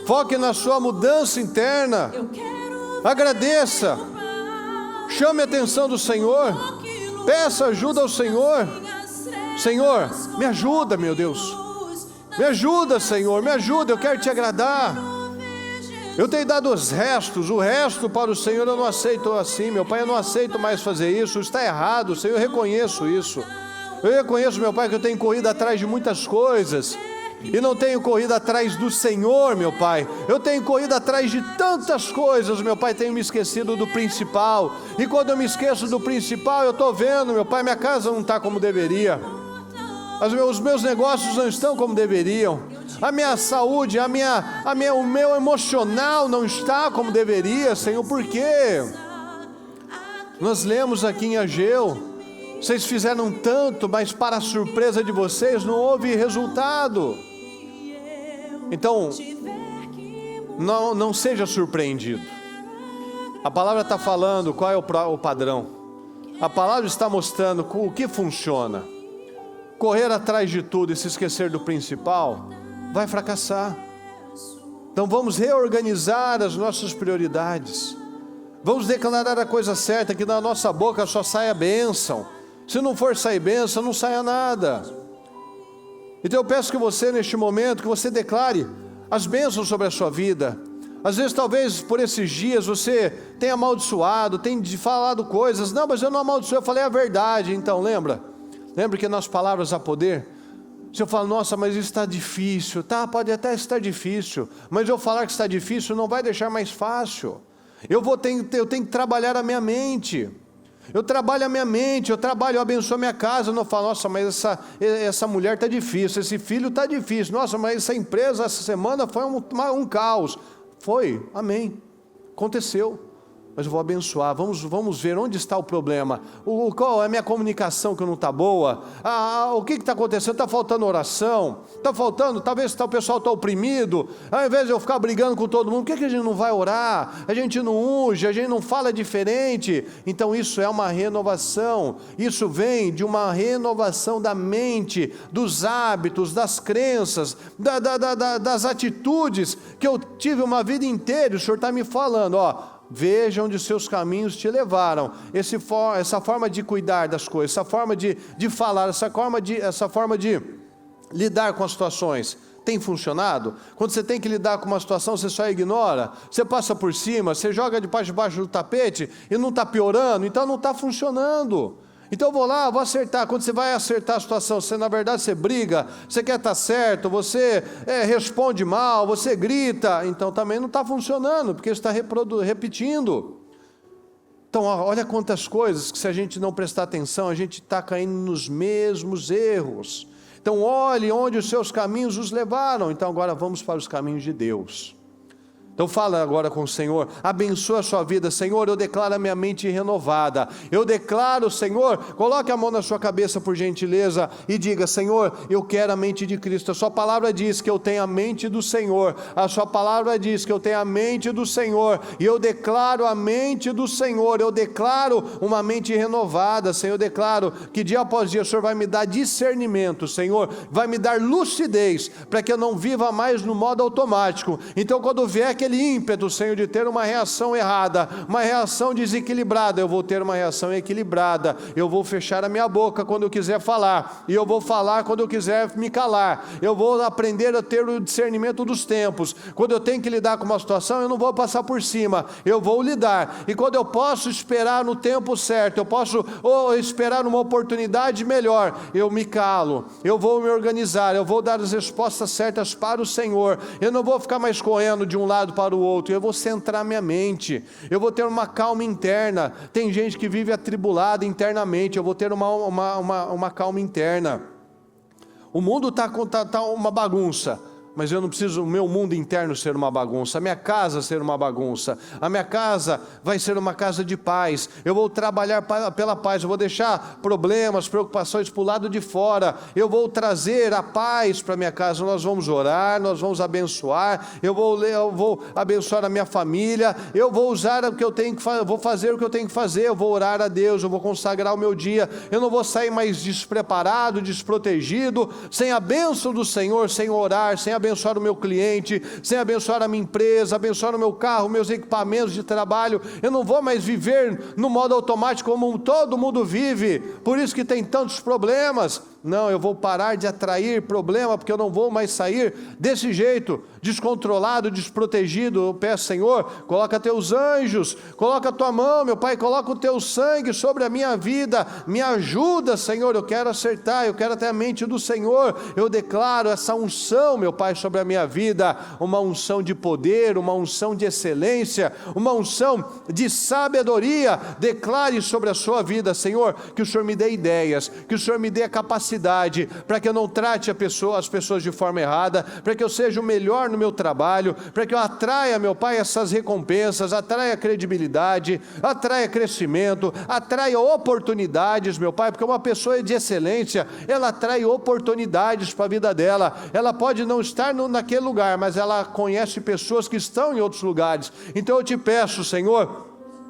Foque na sua mudança interna. Agradeça. Chame a atenção do Senhor. Peça ajuda ao Senhor. Senhor, me ajuda, meu Deus. Me ajuda, Senhor, me ajuda, eu quero te agradar. Eu tenho dado os restos, o resto para o Senhor eu não aceito assim, meu Pai, eu não aceito mais fazer isso, está errado, Senhor, eu reconheço isso. Eu reconheço, meu Pai, que eu tenho corrido atrás de muitas coisas e não tenho corrido atrás do Senhor, meu Pai. Eu tenho corrido atrás de tantas coisas, meu Pai, tenho me esquecido do principal. E quando eu me esqueço do principal, eu estou vendo, meu Pai, minha casa não está como deveria. Os meus negócios não estão como deveriam. A minha saúde, o meu emocional não está como deveria, Senhor. Por quê? Nós lemos aqui em Ageu, vocês fizeram tanto, mas para a surpresa de vocês não houve resultado. Então, não seja surpreendido. A palavra está falando qual é o padrão. A palavra está mostrando o que funciona. Correr atrás de tudo e se esquecer do principal, vai fracassar. Então vamos reorganizar as nossas prioridades. Vamos declarar a coisa certa, que da nossa boca só saia bênção. Se não for sair bênção, não saia nada. Então eu peço que você, neste momento, que você declare as bênçãos sobre a sua vida. Às vezes, talvez, por esses dias, você tenha amaldiçoado, tenha falado coisas. Não, mas eu não amaldiçoei, eu falei a verdade. Então, lembra que nas palavras há poder? Se eu falo, nossa, mas isso está difícil. Tá, pode até estar difícil, mas eu falar que está difícil não vai deixar mais fácil. Eu tenho que trabalhar a minha mente. Eu trabalho a minha mente, eu abençoo a minha casa. Eu não falo, nossa, mas essa mulher está difícil, esse filho está difícil. Nossa, mas essa empresa, essa semana foi um caos. Foi, amém, aconteceu. Mas eu vou abençoar, vamos ver onde está o problema. Qual é a minha comunicação que não está boa? O que está acontecendo? Está faltando oração? Está faltando, talvez o pessoal está oprimido. Ao invés de eu ficar brigando com todo mundo, por que a gente não vai orar? A gente não unge, a gente não fala diferente. Então isso é uma renovação. Isso vem de uma renovação da mente, dos hábitos, das crenças, das atitudes que eu tive uma vida inteira. O Senhor está me falando, Veja onde os seus caminhos te levaram. Essa forma de cuidar das coisas, essa forma de falar, essa forma de lidar com as situações, tem funcionado? Quando você tem que lidar com uma situação, você só ignora, você passa por cima, você joga debaixo do tapete e não está piorando, então não está funcionando. Então eu vou lá, vou acertar. Quando você vai acertar a situação, na verdade você briga, você quer estar certo, você responde mal, você grita, então também não está funcionando, porque você está repetindo. Então olha quantas coisas que, se a gente não prestar atenção, a gente está caindo nos mesmos erros. Então olhe onde os seus caminhos os levaram. Então agora vamos para os caminhos de Deus. Então fala agora com o Senhor, abençoa a sua vida. Senhor, eu declaro a minha mente renovada. Eu declaro, Senhor, coloque a mão na sua cabeça por gentileza e diga: Senhor, eu quero a mente de Cristo. A sua palavra diz que eu tenho a mente do Senhor. A sua palavra diz que eu tenho a mente do Senhor. E eu declaro a mente do Senhor. Eu declaro uma mente renovada, Senhor. Eu declaro que dia após dia o Senhor vai me dar discernimento, Senhor. Vai me dar lucidez para que eu não viva mais no modo automático. Então quando vier aquele ímpeto, Senhor, de ter uma reação errada, uma reação desequilibrada, eu vou ter uma reação equilibrada. Eu vou fechar a minha boca quando eu quiser falar, e eu vou falar quando eu quiser me calar. Eu vou aprender a ter o discernimento dos tempos. Quando eu tenho que lidar com uma situação, eu não vou passar por cima, eu vou lidar. E quando eu posso esperar no tempo certo, eu posso esperar uma oportunidade melhor, eu me calo, eu vou me organizar, eu vou dar as respostas certas para o Senhor. Eu não vou ficar mais correndo de um lado para o outro, eu vou centrar minha mente, eu vou ter uma calma interna. Tem gente que vive atribulada internamente, eu vou ter uma calma interna. O mundo está uma bagunça, mas eu não preciso o meu mundo interno ser uma bagunça, a minha casa ser uma bagunça. A minha casa vai ser uma casa de paz. Eu vou trabalhar pela paz, eu vou deixar problemas, preocupações para o lado de fora. Eu vou trazer a paz para a minha casa. Nós vamos orar, nós vamos abençoar, eu vou abençoar a minha família, eu vou usar o que eu tenho que fazer, vou fazer o que eu tenho que fazer, eu vou orar a Deus, eu vou consagrar o meu dia. Eu não vou sair mais despreparado, desprotegido, sem a bênção do Senhor, sem orar, sem abençoar o meu cliente, sem abençoar a minha empresa, abençoar o meu carro, meus equipamentos de trabalho. Eu não vou mais viver no modo automático como todo mundo vive, por isso que tem tantos problemas. Não, eu vou parar de atrair problema, porque eu não vou mais sair desse jeito, descontrolado, desprotegido. Eu peço, Senhor, coloca teus anjos, coloca a tua mão, meu Pai, coloca o teu sangue sobre a minha vida, me ajuda, Senhor. Eu quero acertar, eu quero ter a mente do Senhor. Eu declaro essa unção, meu Pai, sobre a minha vida, uma unção de poder, uma unção de excelência, uma unção de sabedoria. Declare sobre a sua vida, Senhor, que o Senhor me dê ideias, que o Senhor me dê a capacidade para que eu não trate as pessoas de forma errada, para que eu seja o melhor no meu trabalho, para que eu atraia, meu Pai, essas recompensas, atraia credibilidade, atraia crescimento, atraia oportunidades, meu Pai, porque uma pessoa de excelência, ela atrai oportunidades para a vida dela. Ela pode não estar naquele lugar, mas ela conhece pessoas que estão em outros lugares. Então eu te peço, Senhor,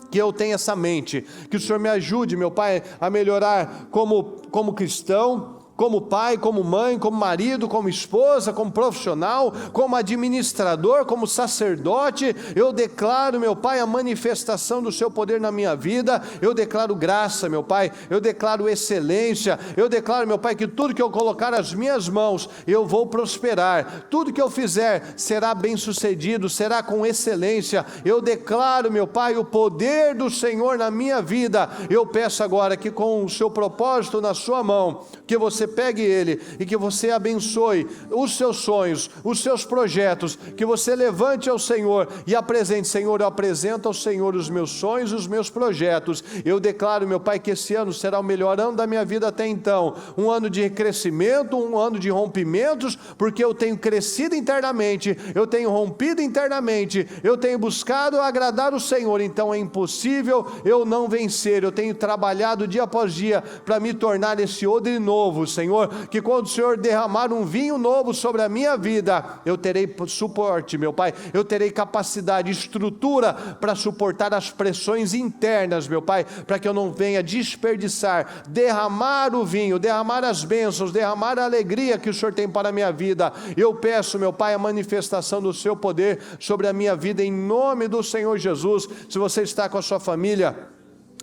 que eu tenha essa mente, que o Senhor me ajude, meu Pai, a melhorar como cristão, como pai, como mãe, como marido, como esposa, como profissional, como administrador, como sacerdote. Eu declaro, meu Pai, a manifestação do seu poder na minha vida. Eu declaro graça, meu Pai, eu declaro excelência. Eu declaro, meu Pai, que tudo que eu colocar as minhas mãos, eu vou prosperar. Tudo que eu fizer será bem sucedido, será com excelência. Eu declaro, meu Pai, o poder do Senhor na minha vida. Eu peço agora que, com o seu propósito na sua mão, que você pegue ele e que você abençoe os seus sonhos, os seus projetos, que você levante ao Senhor e apresente. Senhor, eu apresento ao Senhor os meus sonhos, os meus projetos. Eu declaro, meu Pai, que esse ano será o melhor ano da minha vida até então, um ano de crescimento, um ano de rompimentos, porque eu tenho crescido internamente, eu tenho rompido internamente, eu tenho buscado agradar o Senhor. Então é impossível eu não vencer. Eu tenho trabalhado dia após dia para me tornar esse odre novo, Senhor, que quando o Senhor derramar um vinho novo sobre a minha vida, eu terei suporte, meu Pai, eu terei capacidade, estrutura para suportar as pressões internas, meu Pai, para que eu não venha desperdiçar, derramar o vinho, derramar as bênçãos, derramar a alegria que o Senhor tem para a minha vida. Eu peço, meu Pai, a manifestação do seu poder sobre a minha vida, em nome do Senhor Jesus. Se você está com a sua família,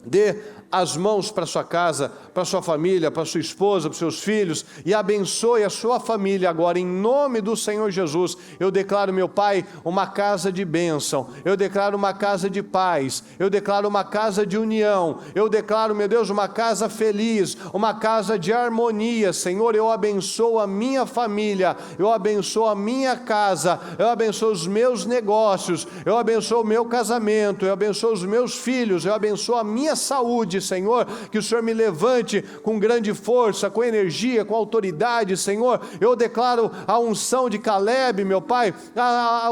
dê as mãos para sua casa, para sua família, para sua esposa, para seus filhos, e abençoe a sua família agora, em nome do Senhor Jesus. Eu declaro, meu Pai, uma casa de bênção, eu declaro uma casa de paz, eu declaro uma casa de união, eu declaro, meu Deus, uma casa feliz, uma casa de harmonia. Senhor, eu abençoo a minha família, eu abençoo a minha casa, eu abençoo os meus negócios, eu abençoo o meu casamento, eu abençoo os meus filhos, eu abençoo a minha saúde, Senhor, que o Senhor me levante com grande força, com energia, com autoridade, Senhor. Eu declaro a unção de Caleb, meu Pai,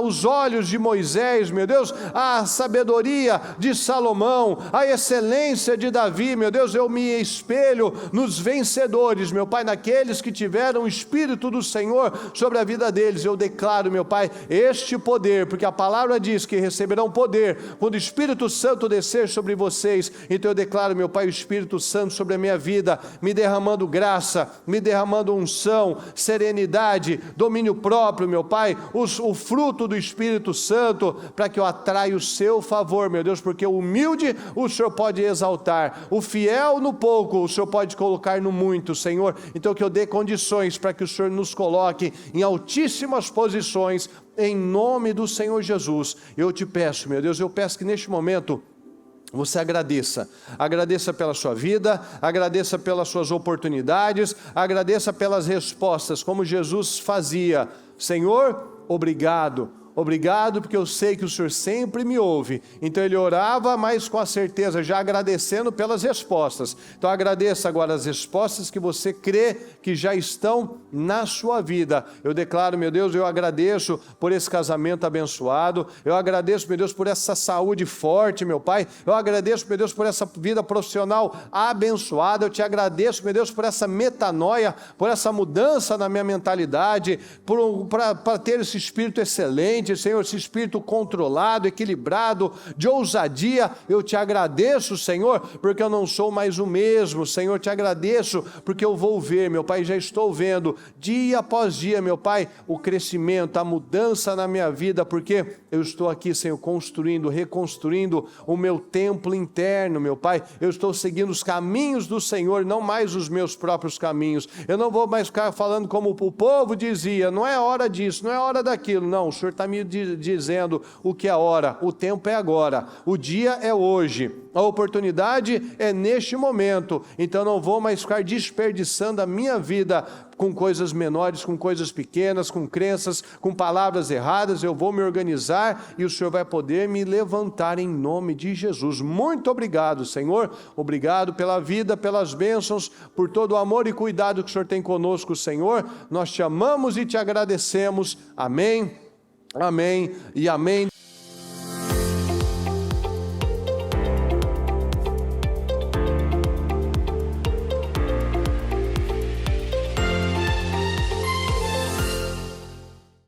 os olhos de Moisés, meu Deus, a sabedoria de Salomão, a excelência de Davi, meu Deus. Eu me espelho nos vencedores, meu Pai, naqueles que tiveram o Espírito do Senhor sobre a vida deles. Eu declaro, meu Pai, este poder, porque a palavra diz que receberão poder quando o Espírito Santo descer sobre vocês. Então eu declaro, meu Pai, o Espírito Santo sobre a minha vida, me derramando graça, me derramando unção, serenidade, domínio próprio, meu Pai, o fruto do Espírito Santo, para que eu atraia o seu favor, meu Deus, porque o humilde o Senhor pode exaltar, o fiel no pouco o Senhor pode colocar no muito, Senhor. Então que eu dê condições para que o Senhor nos coloque em altíssimas posições, em nome do Senhor Jesus. Eu te peço, meu Deus, eu peço que neste momento você agradeça pela sua vida, agradeça pelas suas oportunidades, agradeça pelas respostas, como Jesus fazia. Senhor, obrigado. Obrigado, porque eu sei que o Senhor sempre me ouve. Então ele orava, mas com a certeza, já agradecendo pelas respostas. Então agradeça agora as respostas que você crê que já estão na sua vida. Eu declaro, meu Deus, eu agradeço por esse casamento abençoado. Eu agradeço, meu Deus, por essa saúde forte, meu Pai. Eu agradeço, meu Deus, por essa vida profissional abençoada. Eu te agradeço, meu Deus, por essa metanoia, por essa mudança na minha mentalidade, para ter esse espírito excelente, Senhor, esse espírito controlado, equilibrado, de ousadia. Eu te agradeço, Senhor, porque eu não sou mais o mesmo. Senhor, te agradeço porque eu vou ver, meu Pai, já estou vendo dia após dia, meu Pai, o crescimento, a mudança na minha vida, porque eu estou aqui, Senhor, construindo, reconstruindo o meu templo interno, meu Pai. Eu estou seguindo os caminhos do Senhor, não mais os meus próprios caminhos. Eu não vou mais ficar falando como o povo dizia, não é hora disso, não é hora daquilo. Não, o Senhor está me dizendo o que é hora, o tempo é agora, o dia é hoje, a oportunidade é neste momento. Então não vou mais ficar desperdiçando a minha vida com coisas menores, com coisas pequenas, com crenças, com palavras erradas. Eu vou me organizar e o Senhor vai poder me levantar em nome de Jesus. Muito obrigado, Senhor. Obrigado pela vida, pelas bênçãos, por todo o amor e cuidado que o Senhor tem conosco, Senhor. Nós te amamos e te agradecemos. Amém, amém e amém.